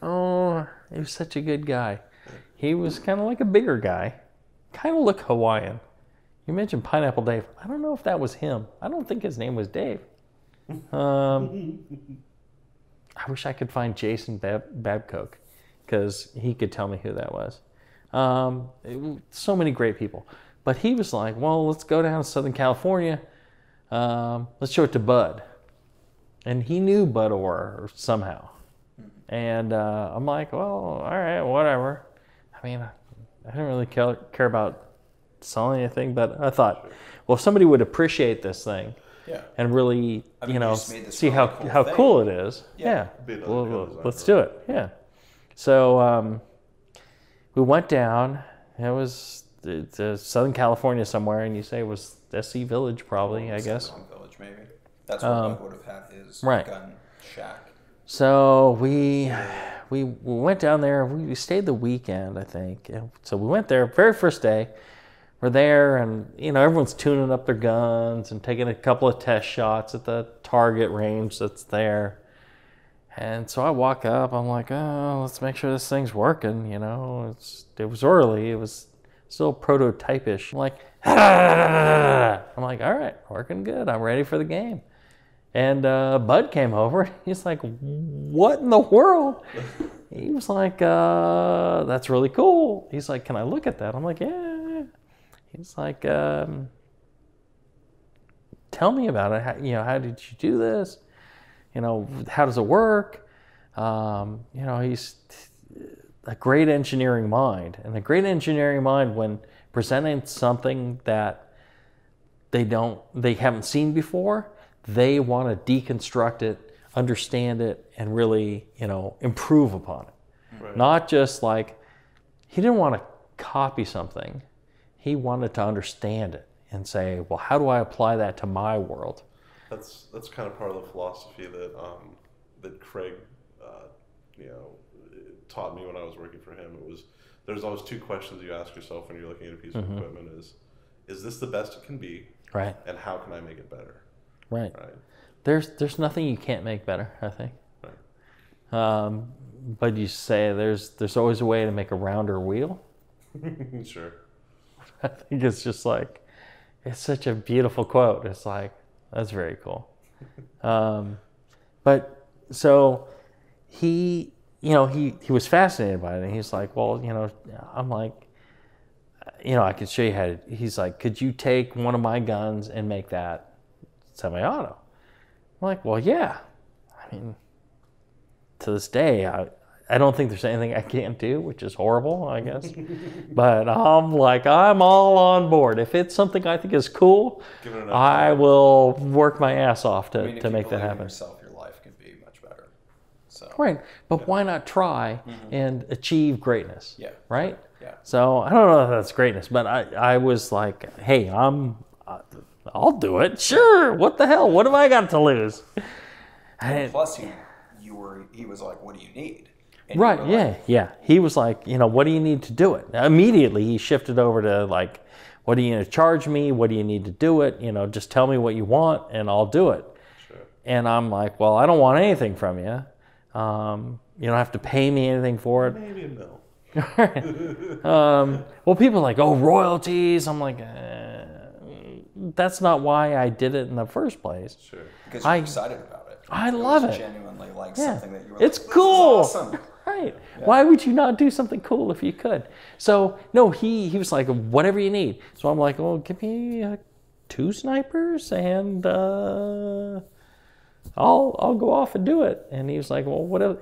Oh, he was such a good guy. He was kind of like a bigger guy. Kind of looked Hawaiian. You mentioned Pineapple Dave. I don't know if that was him. I don't think his name was Dave. I wish I could find Jason Babcock, because he could tell me who that was. So many great people. But he was like, well, let's go down to Southern California. Let's show it to Bud. And he knew Bud Orr somehow. And I'm like, well, all right, whatever. I mean, I didn't really care about selling anything, but I thought, well, if somebody would appreciate this thing, Yeah. and really, you just made this see really how thing. cool it is. Yeah. Let's do it. Yeah. So we went down. It's Southern California somewhere, and you say it was SC Village, probably, I guess. Long Village, maybe. That's where Bud would have had his right. gun shack. So we went down there. We stayed the weekend, I think. So we went there. Very first day, we're there, and everyone's tuning up their guns and taking a couple of test shots at the target range that's there. And so I walk up. I'm like, oh, let's make sure this thing's working. It was early. It was still prototype-ish. I'm like, I'm like, all right, working good. I'm ready for the game. And Bud came over. He's like, what in the world? He was like, that's really cool. He's like, can I look at that? I'm like, yeah. He's like, tell me about it. How did you do this? How does it work? He's a great engineering mind. And a great engineering mind, when presenting something that they haven't seen before, they want to deconstruct it, understand it, and really, improve upon it. Right. Not just like, he didn't want to copy something. He wanted to understand it and say, well, how do I apply that to my world? That's kind of part of the philosophy that Craig, taught me when I was working for him. There's always two questions you ask yourself when you're looking at a piece of equipment: is this the best it can be? Right. And how can I make it better? Right. Right. There's nothing you can't make better, I think. Right. But you say there's always a way to make a rounder wheel. Sure. I think it's just like, it's such a beautiful quote. It's like, that's very cool. But so he was fascinated by it, and he's like, well, I'm like, I could show you how to. He's like, could you take one of my guns and make that semi-auto? I'm like, well, yeah. I mean, to this day, I don't think there's anything I can't do, which is horrible, I guess. But I'm like, I'm all on board. If it's something I think is cool, I will work my ass off to make that happen. Yourself, your life can be much better. So. Right, but why not try and achieve greatness? Yeah. Right? Yeah. So I don't know if that's greatness, but I was like, hey, I'll do it. Sure. What the hell? What have I got to lose? Plus, he was like, what do you need? And right, yeah. He was like, what do you need to do it? Immediately, he shifted over to like, what do you need to charge me? What do you need to do it? Just tell me what you want, and I'll do it. Sure. And I'm like, well, I don't want anything from you. You don't have to pay me anything for it. Maybe a mil. Well, people are like, oh, royalties. I'm like, that's not why I did it in the first place. Sure. Because you're excited about it. I love it. Genuinely like something that you were it's like, cool. This is awesome. Right. Yeah. Why would you not do something cool if you could? So, no, he was like, whatever you need. So I'm like, well, give me 2 snipers and I'll go off and do it. And he was like, well, what else?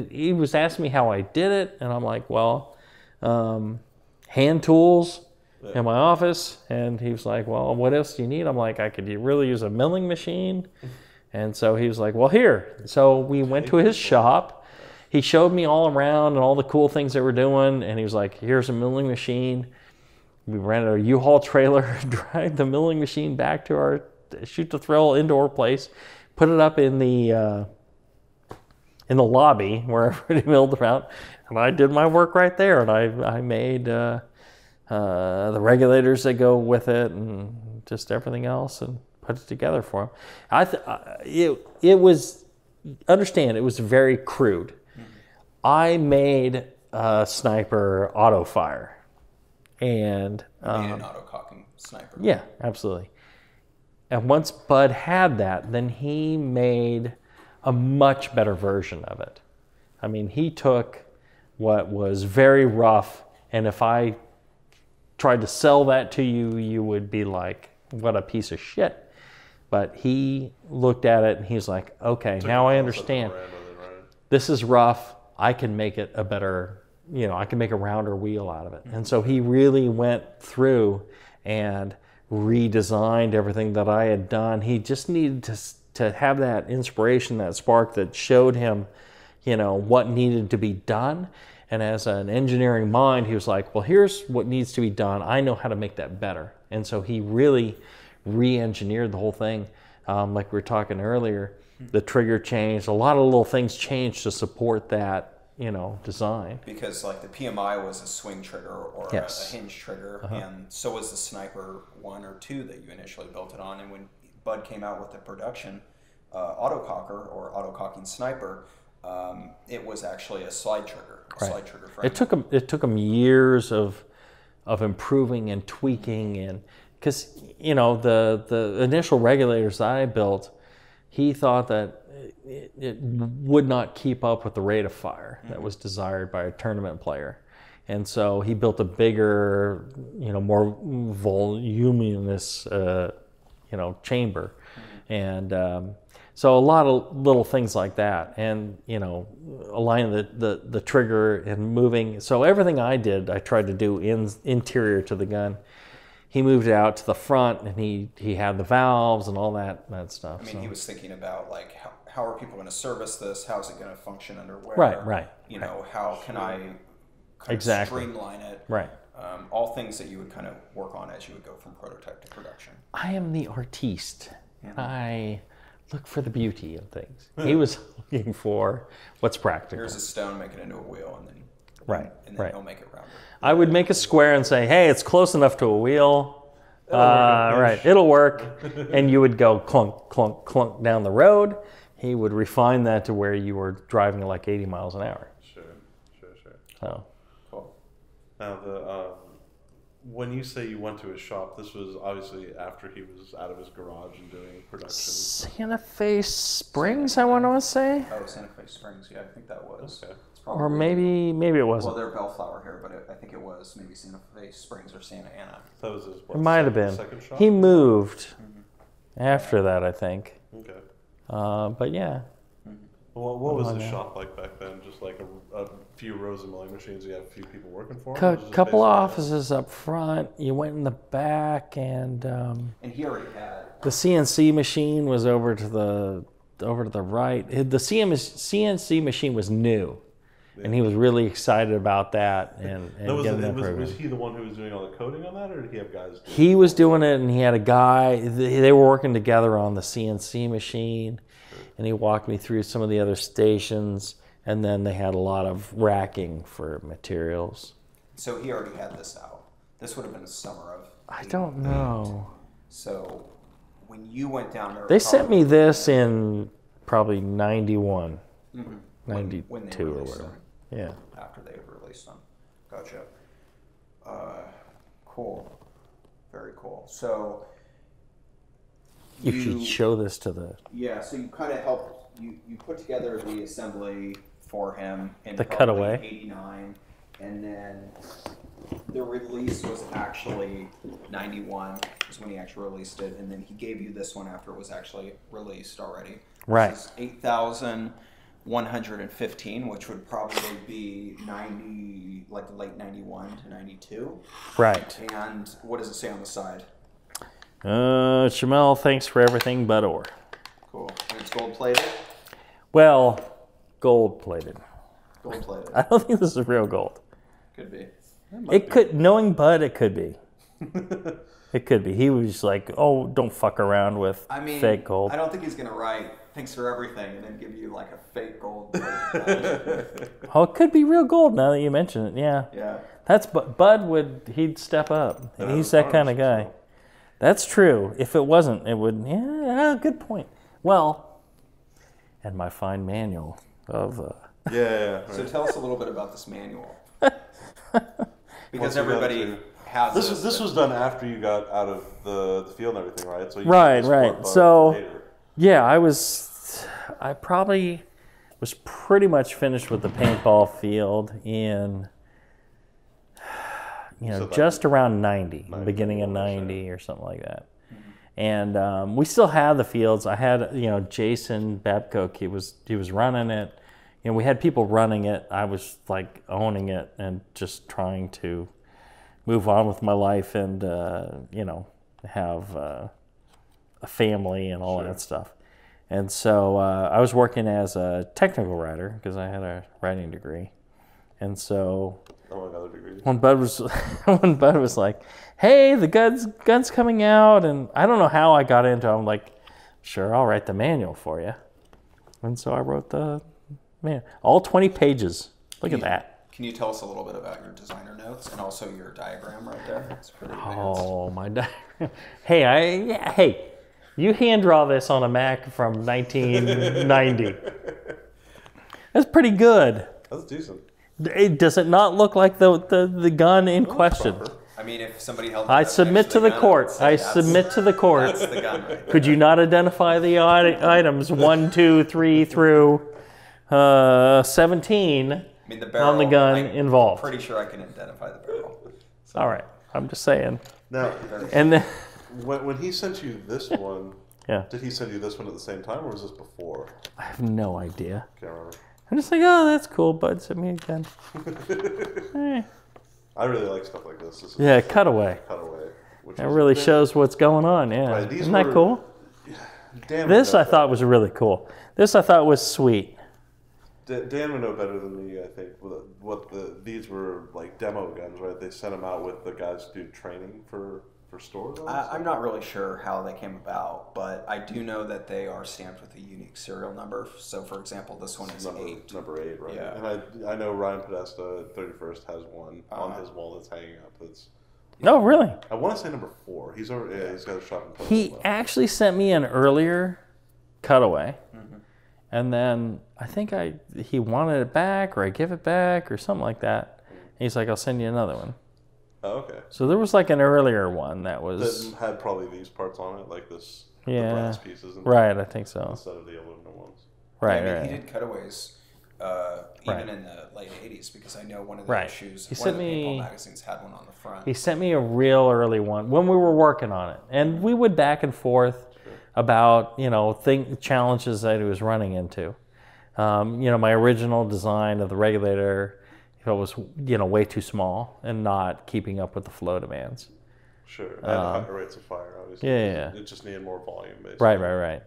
He was asking me how I did it, and I'm like, well, hand tools in my office. And he was like, well, what else do you need? I'm like, I could really use a milling machine. And so he was like, well, here. So we went to his shop. He showed me all around and all the cool things they were doing. And he was like, here's a milling machine. We rented a U-Haul trailer, dragged the milling machine back to our shoot to thrill indoor place, put it up in the lobby where everybody milled around. And I did my work right there. And I made the regulators that go with it and just everything else and put it together for him. It was, understand, it was very crude. I made a sniper auto-fire. And made an auto-cocking sniper. Yeah, absolutely. And once Bud had that, then he made a much better version of it. I mean, he took what was very rough, and if I tried to sell that to you, you would be like, what a piece of shit. But he looked at it and he's like, okay, now I understand. This is rough. I can make it a better, I can make a rounder wheel out of it. And so he really went through and redesigned everything that I had done. He just needed to have that inspiration, that spark that showed him, what needed to be done. And as an engineering mind, he was like, well, here's what needs to be done. I know how to make that better. And so he really re-engineered the whole thing. Like we were talking earlier, the trigger changed. A lot of little things changed to support that, design. Because like the PMI was a swing trigger or a hinge trigger, and so was the Sniper 1 or 2 that you initially built it on. And when Bud came out with the production autococker or auto-cocking sniper, it was actually a slide trigger, slide trigger frame. It took him years of improving and tweaking, and because the initial regulators that I built, he thought that it would not keep up with the rate of fire that was desired by a tournament player. And so he built a bigger, more voluminous, chamber. And so a lot of little things like that. And, aligning the trigger and moving. So everything I did, I tried to do interior to the gun. He moved it out to the front, and he had the valves and all that stuff. I mean, he was thinking about, like, how are people going to service this? How is it going to function under wear? Right. How can I kind of streamline it? Right. All things that you would kind of work on as you would go from prototype to production. I am the artiste. And I look for the beauty in things. He was looking for what's practical. Here's a stone, make it into a wheel, and then he'll make it rounder. I would make a square and say, hey, it's close enough to a wheel. It'll work. And you would go clunk, clunk, clunk down the road. He would refine that to where you were driving like 80 miles an hour. Sure. So. Cool. Now, when you say you went to his shop, this was obviously after he was out of his garage and doing production. Santa Fe Springs, I want to say. Oh, Santa Fe Springs. Yeah, I think that was. Okay. Or maybe it wasn't. Well, they're Bellflower here, but I think it was maybe Santa Fe Springs or Santa Ana. That was his, it might have been. Second shop? He moved after that, I think. Okay. But yeah. Well, what was his shop like back then? Just like a few rows of milling machines? You had a few people working for him? Couple offices up front. You went in the back, and he already had the CNC machine was over to the right. The CNC machine was new. Yeah. And he was really excited about that and getting that program. Was he the one who was doing all the coding on that, or did he have guys? He was doing it, and he had a guy. They were working together on the CNC machine, and he walked me through some of the other stations, and then they had a lot of racking for materials. So he already had this out. This would have been the summer of. I don't know. So when you went down there, they sent me this in probably 91. 92 when or whatever. Them. Yeah. After they released them. Gotcha. Cool. Very cool. So you should show this to the... Yeah, so you kind of helped, you put together the assembly for him in the cutaway. 89, and then the release was actually 91 is when he actually released it, and then he gave you this one after it was actually released already. Right. This is 8,115, which would probably be 90, like late 91 to 92. Right. And what does it say on the side? Jamil, thanks for everything, Bud Orr. Cool. And it's gold plated? Well, gold plated. Gold plated. I don't think this is real gold. Could be. It could, knowing Bud, it could be. It could be. He was like, oh, don't fuck around with fake gold. I don't think he's going to write, thanks for everything, and then give you like a fake gold. Oh, it could be real gold now that you mention it, yeah. Yeah. That's, Bud he'd step up. He's that kind of guy. That's true. If it wasn't, it would, yeah, good point. Well, and my fine manual of... Yeah. So tell us a little bit about this manual. Because everybody has this was done after you got out of the field and everything, right? So you right. So later. Yeah, I probably was pretty much finished with the paintball field in just around 90 beginning of 90 or something like that. And we still had the fields. I had Jason Babcock. He was running it. We had people running it. I was like owning it and just trying to move on with my life and have a family and all that stuff. And so I was working as a technical writer because I had a writing degree. And so when Bud was like, "Hey, the gun's coming out," and I don't know how I got into it. I'm like, "Sure, I'll write the manual for you." And so I wrote the all 20 pages. Look at that. Can you tell us a little bit about your designer notes and also your diagram right there? It's pretty advanced. Oh, my diagram. Hey, you hand draw this on a Mac from 1990. That's pretty good. That's decent. Does it not look like the gun in question? Proper. I mean, if somebody held I submit to the court. I submit to the court. That's the gun right there. Could you not identify the items 1, 2, 3 through 17 the barrel, on the gun involved? Pretty sure I can identify the barrel. So. All right, I'm just saying. Now, and then when he sent you this one, yeah, did he send you this one at the same time, or was this before? I have no idea. Can't remember. I'm just like, oh, that's cool, Bud. Send me a gun. I really like stuff like this. This is cutaway. That really shows what's going on. Yeah, right, isn't that cool? This I thought was really cool. This I thought was sweet. Dan would know better than me, I think. These were like demo guns, right? They sent them out with the guys to do training for stores. I'm not really sure how they came about, but I do know that they are stamped with a unique serial number. So, for example, this one is number 8, right? Yeah. And I know Ryan Podesta at 31st has one on his wall that's hanging up. Oh, really? I want to say number 4. He's got a shop in He actually sent me an earlier cutaway. And then I think he wanted it back, or I give it back, or something like that. And he's like, I'll send you another one. Oh, okay. So there was like an earlier one that was... That had probably these parts on it, like this, yeah, the brass pieces. Right, I think so. Instead of the aluminum ones. Right, he did cutaways even in the late 80s, because I know one of the issues, one of the paintball magazines had one on the front. He sent me a real early one when we were working on it. And we would back and forth about challenges that he was running into. My original design of the regulator, it was way too small and not keeping up with the flow demands. Sure, and higher rates of fire, obviously. Yeah. It just needed more volume, basically. Right.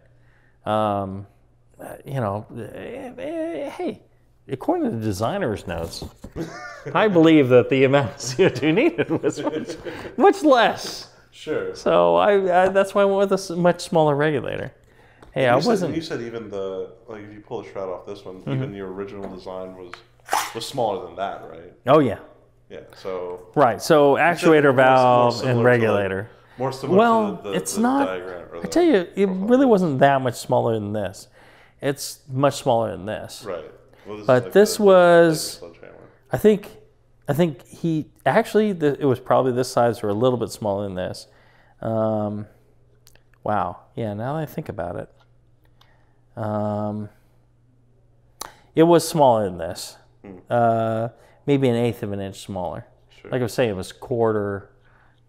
Hey, according to the designer's notes, I believe that the amount of CO2 needed was much less. Sure. So that's why I went with a much smaller regulator. Hey, you said even if you pull the shroud off this one, even your original design was smaller than that, right? Oh yeah. Yeah. So. Right. So actuator valve and regulator. More similar to it's the not. diagram. I tell you, it really wasn't that much smaller than this. It's much smaller than this. Right. Well, but this was. I think he actually it was probably this size or a little bit smaller than this. Wow. Yeah. Now that I think about it. It was smaller than this. Maybe 1/8 of an inch smaller. Sure. Like I was saying, it was quarter,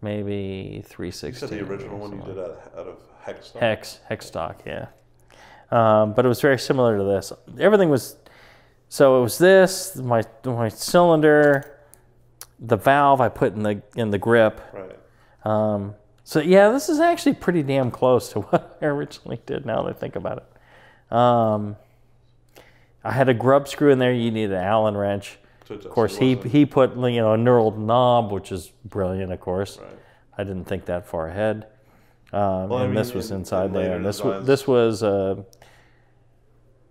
maybe 3/16. You said the original one you did out of hex stock? Hex stock, yeah. But it was very similar to this. Everything was, so it was this, my cylinder, the valve I put in the grip. Right. So yeah, this is actually pretty damn close to what I originally did now that I think about it. I had a grub screw in there. You need an Allen wrench. Of course, he put, a knurled knob, which is brilliant, of course. Right. I didn't think that far ahead. This was inside there. And this was,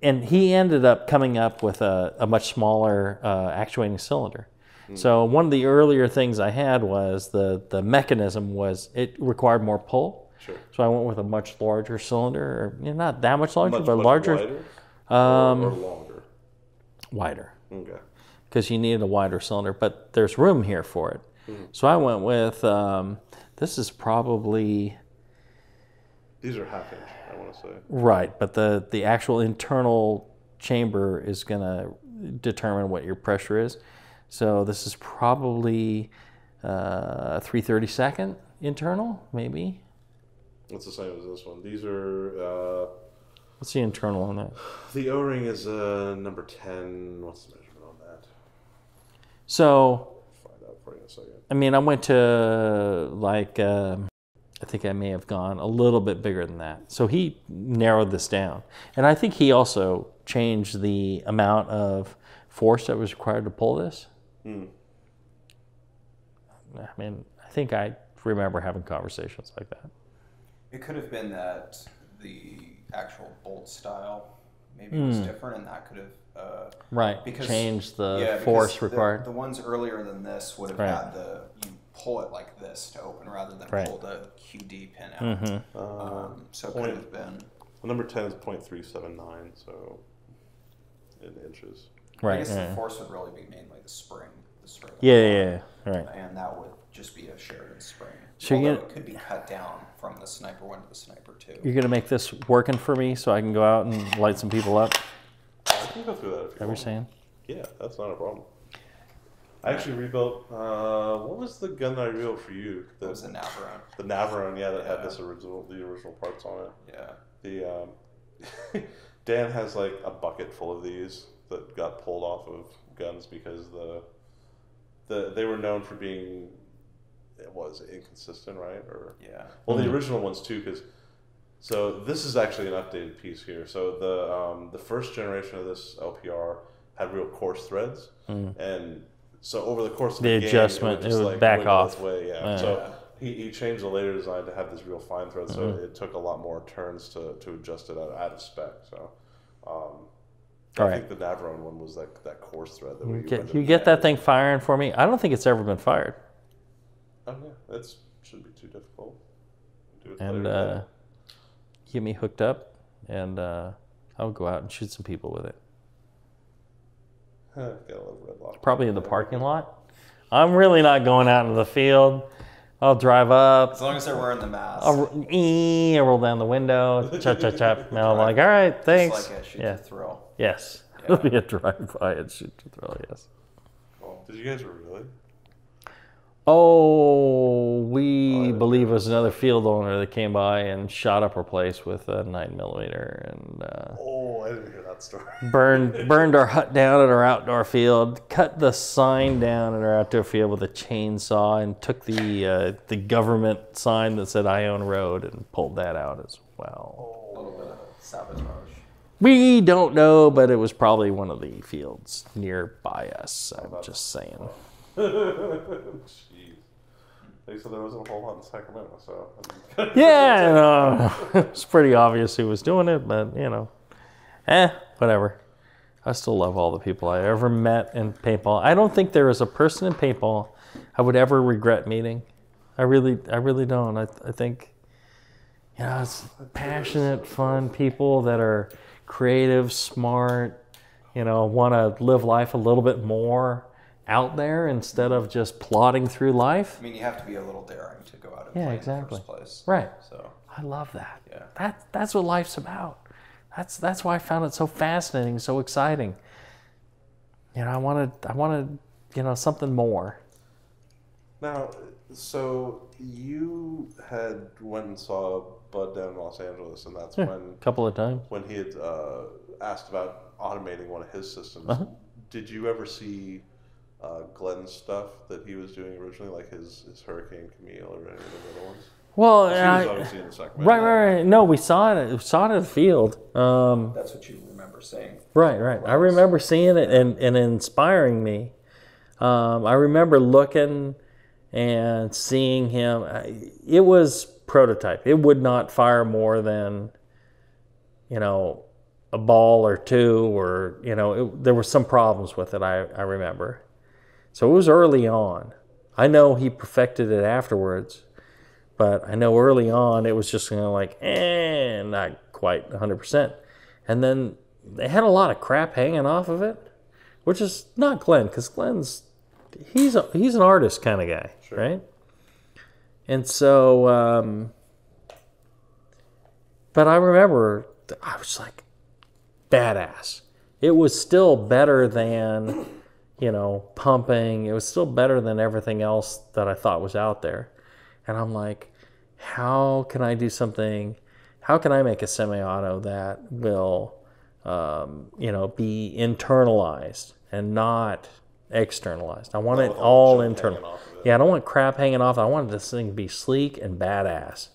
and he ended up coming up with a much smaller actuating cylinder. So one of the earlier things I had was the mechanism was, it required more pull. Sure. So I went with a much larger cylinder, or not that much larger, but much larger. Wider, or longer? Wider. Okay. Because you needed a wider cylinder, but there's room here for it. So I went with, this is probably... These are half-inch, I want to say. Right, but the actual internal chamber is going to determine what your pressure is. So this is probably 3/32 internal, maybe. It's the same as this one. These are... What's the internal on that? The O-ring is number 10. What's the measurement on that? So... I'll find out for you in a second. I mean, I went to I think I may have gone a little bit bigger than that. So he narrowed this down. And I think he also changed the amount of force that was required to pull this. I mean, I think I remember having conversations like that. It could have been that the actual bolt style maybe was different, and that could have right, because changed the force required. The ones earlier than this would have had you pull it like this to open rather than pull the QD pin out. So it could have been. The number 10 is 0.379, so in inches. Right. I guess the force would really be mainly the spring. Yeah, right. And that would just be a Sheridan spring. So although it could be cut down from the Sniper 1 to the Sniper 2. You're going to make this working for me so I can go out and light some people up? I can go through that if you Ever want. saying? Yeah, that's not a problem. I actually rebuilt, what was the gun that I rebuilt for you? It was the Navarone. The Navarone, yeah, that had the original parts on it. Yeah. The Dan has like a bucket full of these that got pulled off of guns because they were known for being inconsistent, right? Or well, the original ones too, because so this is actually an updated piece here. So the first generation of this LPR had real coarse threads, and so over the course of the game, adjustment it would, like back off. Way, So he changed the later design to have this real fine thread, so it took a lot more turns to adjust it out of spec. So. I think the Navarone one was like that coarse thread. That you get that thing firing for me? I don't think it's ever been fired. Oh yeah, that shouldn't be too difficult. Do it and get me hooked up, and I'll go out and shoot some people with it. Got a little red lock. Probably in the parking lot. I'm really not going out into the field. I'll drive up. As long as they're wearing the mask. I'll roll down the window. Chop, chop, chop. And I'm like, all right, thanks. Just like a shoot to thrill. Yes. It'll be a drive-by and shoot to thrill, yes. Oh, did you guys really? Oh, we believe it was another field owner that came by and shot up our place with a 9mm and I didn't hear that story. burned our hut down at our outdoor field, cut the sign down at our outdoor field with a chainsaw, and took the government sign that said Ione Road and pulled that out as well. A little bit of sabotage. We don't know, but it was probably one of the fields nearby us. I'm just saying. Jeez. They said there wasn't a whole lot in Sacramento, so. Yeah, it's pretty obvious who was doing it, but whatever. I still love all the people I ever met in paintball. I don't think there is a person in paintball I would ever regret meeting. I really don't. I think, it's passionate, fun people that are creative, smart, want to live life a little bit more out there instead of just plodding through life. I mean, you have to be a little daring to go out and play exactly. in the first place. Right. So I love that. Yeah. That's what life's about. That's why I found it so fascinating, so exciting. I wanted, something more. Now, so you had went and saw Bud down in Los Angeles, and that's A couple of times. when he had asked about automating one of his systems. Did you ever see Glenn's stuff that he was doing originally, like his Hurricane Camille or any of the other ones? Well, He was obviously in the Sacramento. right. No, we saw it. We saw it at the field. That's what you remember saying. Right. I remember seeing it and inspiring me. I remember looking and seeing him. It was prototype. It would not fire more than, a ball or two, or, there were some problems with it, I remember. So it was early on. I know he perfected it afterwards, but I know early on it was just not quite 100%. And then they had a lot of crap hanging off of it, which is not Glenn, because he's an artist kind of guy, sure. Right? And so, but I remember I was like, badass. It was still better than, pumping. It was still better than everything else that I thought was out there. And I'm like, how can I do something? How can I make a semi-auto that will, be internalized and not externalized? I want it all internal. Yeah, I don't want crap hanging off. I want this thing to be sleek and badass.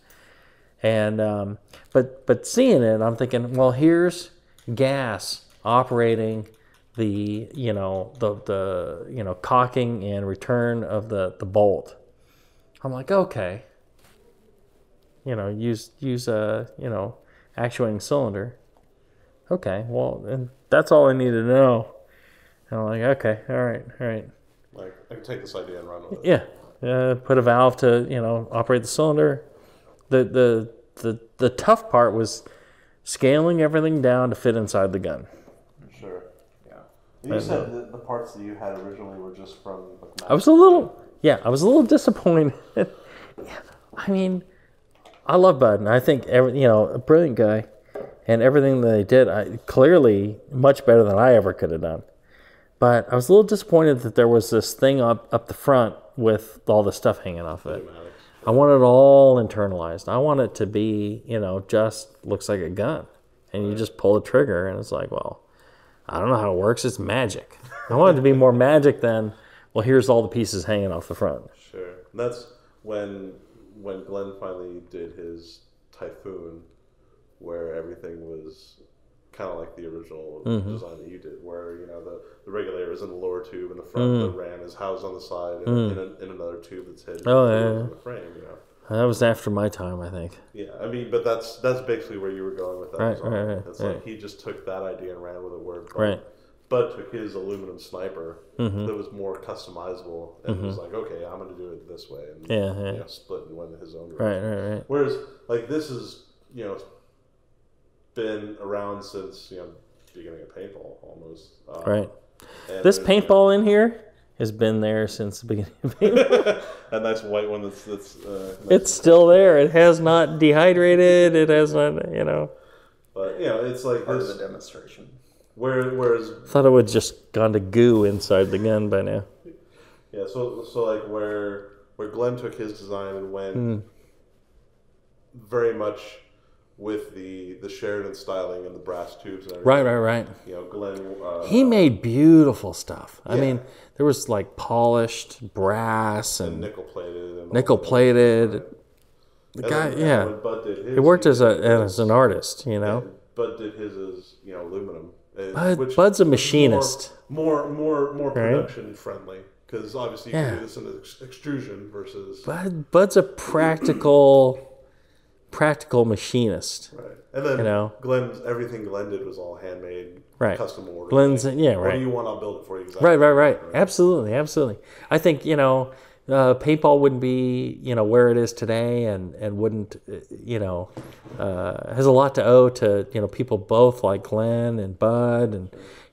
And but seeing it, I'm thinking, well, here's gas operating the cocking and return of the bolt. I'm like, okay, use a actuating cylinder. Okay, well, and that's all I need to know. And I'm like, okay, all right. Like, I can take this idea and run with it. Yeah, put a valve to operate the cylinder. The tough part was scaling everything down to fit inside the gun. Sure. Yeah. You said the parts that you had originally were just from the I was a little disappointed. I mean, I love Bud, and I think a brilliant guy, and everything that they did, clearly much better than I ever could have done. But I was a little disappointed that there was this thing up the front with all the stuff hanging off of it. I want it all internalized. I want it to be, just looks like a gun. And you just pull the trigger, and it's like, well, I don't know how it works. It's magic. I want it to be more magic than, well, here's all the pieces hanging off the front. Sure. And that's when Glenn finally did his Typhoon, where everything was kind of like the original design that you did, where the regulator is in the lower tube and the front the ram is housed on the side in another tube that's hidden in the frame. That was after my time, I think. Yeah, I mean, but that's basically where you were going with that. Right. It's like he just took that idea and ran with it. Right. Bud took his aluminum sniper that was more customizable and was like, okay, I'm going to do it this way, and split and went his own direction. Right. Whereas, like, this is been around since beginning of paintball almost. Right. This paintball in here has been there since the beginning of paintball. A nice white one that's it's still there. It has not dehydrated. It has not, But it's like part of the demonstration. Whereas thought it would just gone to goo inside the gun by now. Yeah. So like where Glenn took his design and went very much with the Sheridan styling and the brass tubes and everything. Right. Glenn... he made beautiful stuff. I mean, there was like polished brass and nickel-plated. Nickel-plated. The guy, when Bud did his, he worked as an artist, Bud did his as, aluminum. Bud's a machinist. More production friendly. Because obviously you can do this in extrusion versus... Bud's a practical machinist. Right. And then everything Glenn did was all handmade, custom ordered. Glenn's, What do you want? I'll build it for you. Exactly. Right. Absolutely. I think, paintball wouldn't be, where it is today and wouldn't, has a lot to owe to, people both like Glenn and Bud and,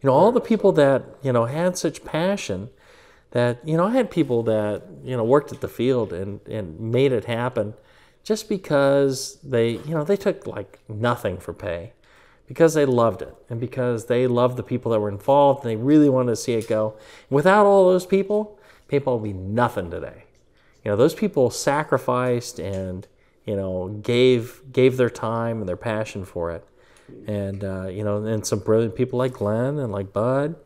all the people that, had such passion that, I had people that, worked at the field and made it happen. Just because they took like nothing for pay, because they loved it and because they loved the people that were involved and they really wanted to see it go. Without all those people, paintball would be nothing today. you know, those people sacrificed and, you know, gave their time and their passion for it. And, you know, and some brilliant people like Glenn and like Bud,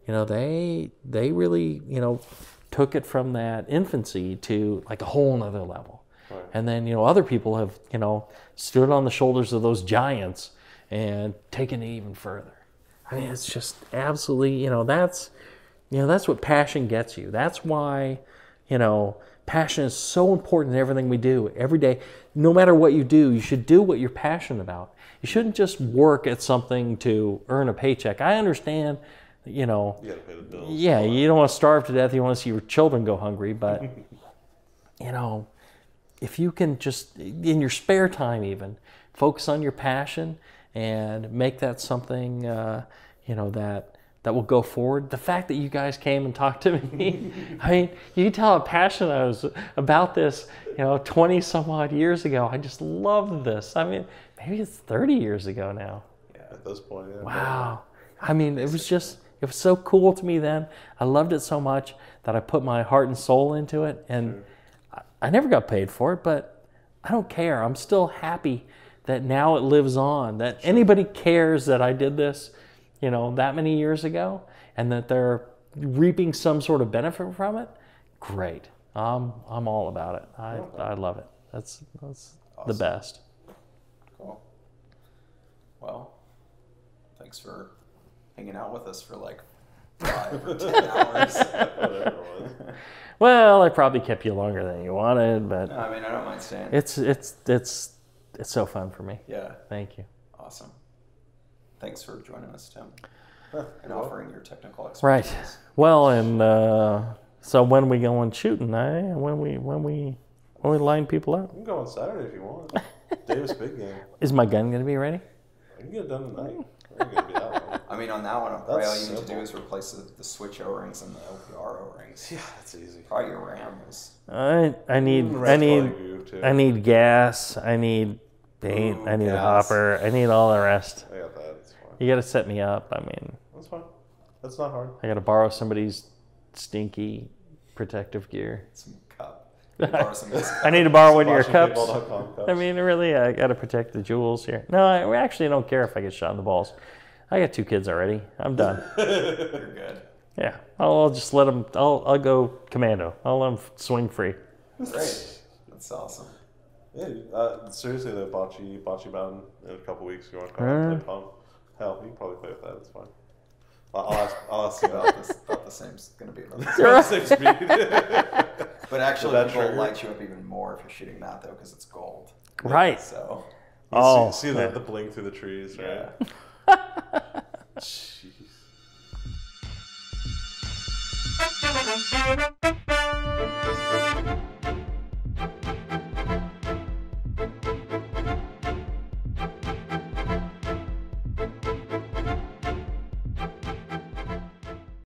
you know, they really, you know, took it from that infancy to like a whole nother level. Right. And then, you know, other people have, you know, stood on the shoulders of those giants and taken it even further. I mean, it's just absolutely, you know, that's what passion gets you. That's why, you know, passion is so important in everything we do every day. No matter what you do, you should do what you're passionate about. You shouldn't just work at something to earn a paycheck. I understand, you know, you gotta pay the bills. Yeah, you don't want to starve to death. You want to see your children go hungry. But, you know, if you can just, in your spare time even, focus on your passion and make that something, you know, that will go forward. The fact that you guys came and talked to me, I mean, you can tell how passionate I was about this, you know, 20 some odd years ago. I just loved this. I mean, maybe it's 30 years ago now. Yeah, at this point, yeah. Wow. I mean, it was so cool to me then. I loved it so much that I put my heart and soul into it. And I never got paid for it, but I don't care. I'm still happy that now it lives on, that anybody cares that I did this, you know, that many years ago, and that they're reaping some sort of benefit from it. Great. I'm all about it. I love it. That's awesome. The best. Cool. Well, thanks for hanging out with us for like 5 or 10 hours. Whatever it was. Well, I probably kept you longer than you wanted, but no, I mean, I don't mind staying. It's so fun for me. Yeah. Thank you. Awesome. Thanks for joining us, Tim, and offering your technical expertise. Right. Well, and so when we go on shooting, when we line people up? You can go on Saturday if you want. Davis big game. Is my gun going to be ready? You can get it done tonight. It ain't gonna be that long. I mean, on that one, probably all you need to do is replace the switch O-rings and the LPR O-rings. Yeah, that's easy. Probably your RAM is. I need gas. I need paint. I need a hopper. I need all the rest. I got that. It's fine. You got to set me up. I mean, that's fine. That's not hard. I got to borrow somebody's stinky protective gear. Some cup. I need to borrow one of your cups. BacciPaintball.com. I mean, really, I got to protect the jewels here. No, I actually don't care if I get shot in the balls. I got 2 kids already. I'm done. You're good. Yeah, I'll just let them. I'll go commando. I'll let them swing free. Great. That's awesome. Yeah, seriously, the Bocce Mountain in a couple weeks. You want to come and play pump? Hell, you can probably play with that. It's fine. I'll ask you about this. About the same. It's gonna be about the same speed. But actually, it will light you up even more if you're shooting that though, because it's gold. Right. So. You see the blink through the trees, right? Yeah. Jeez.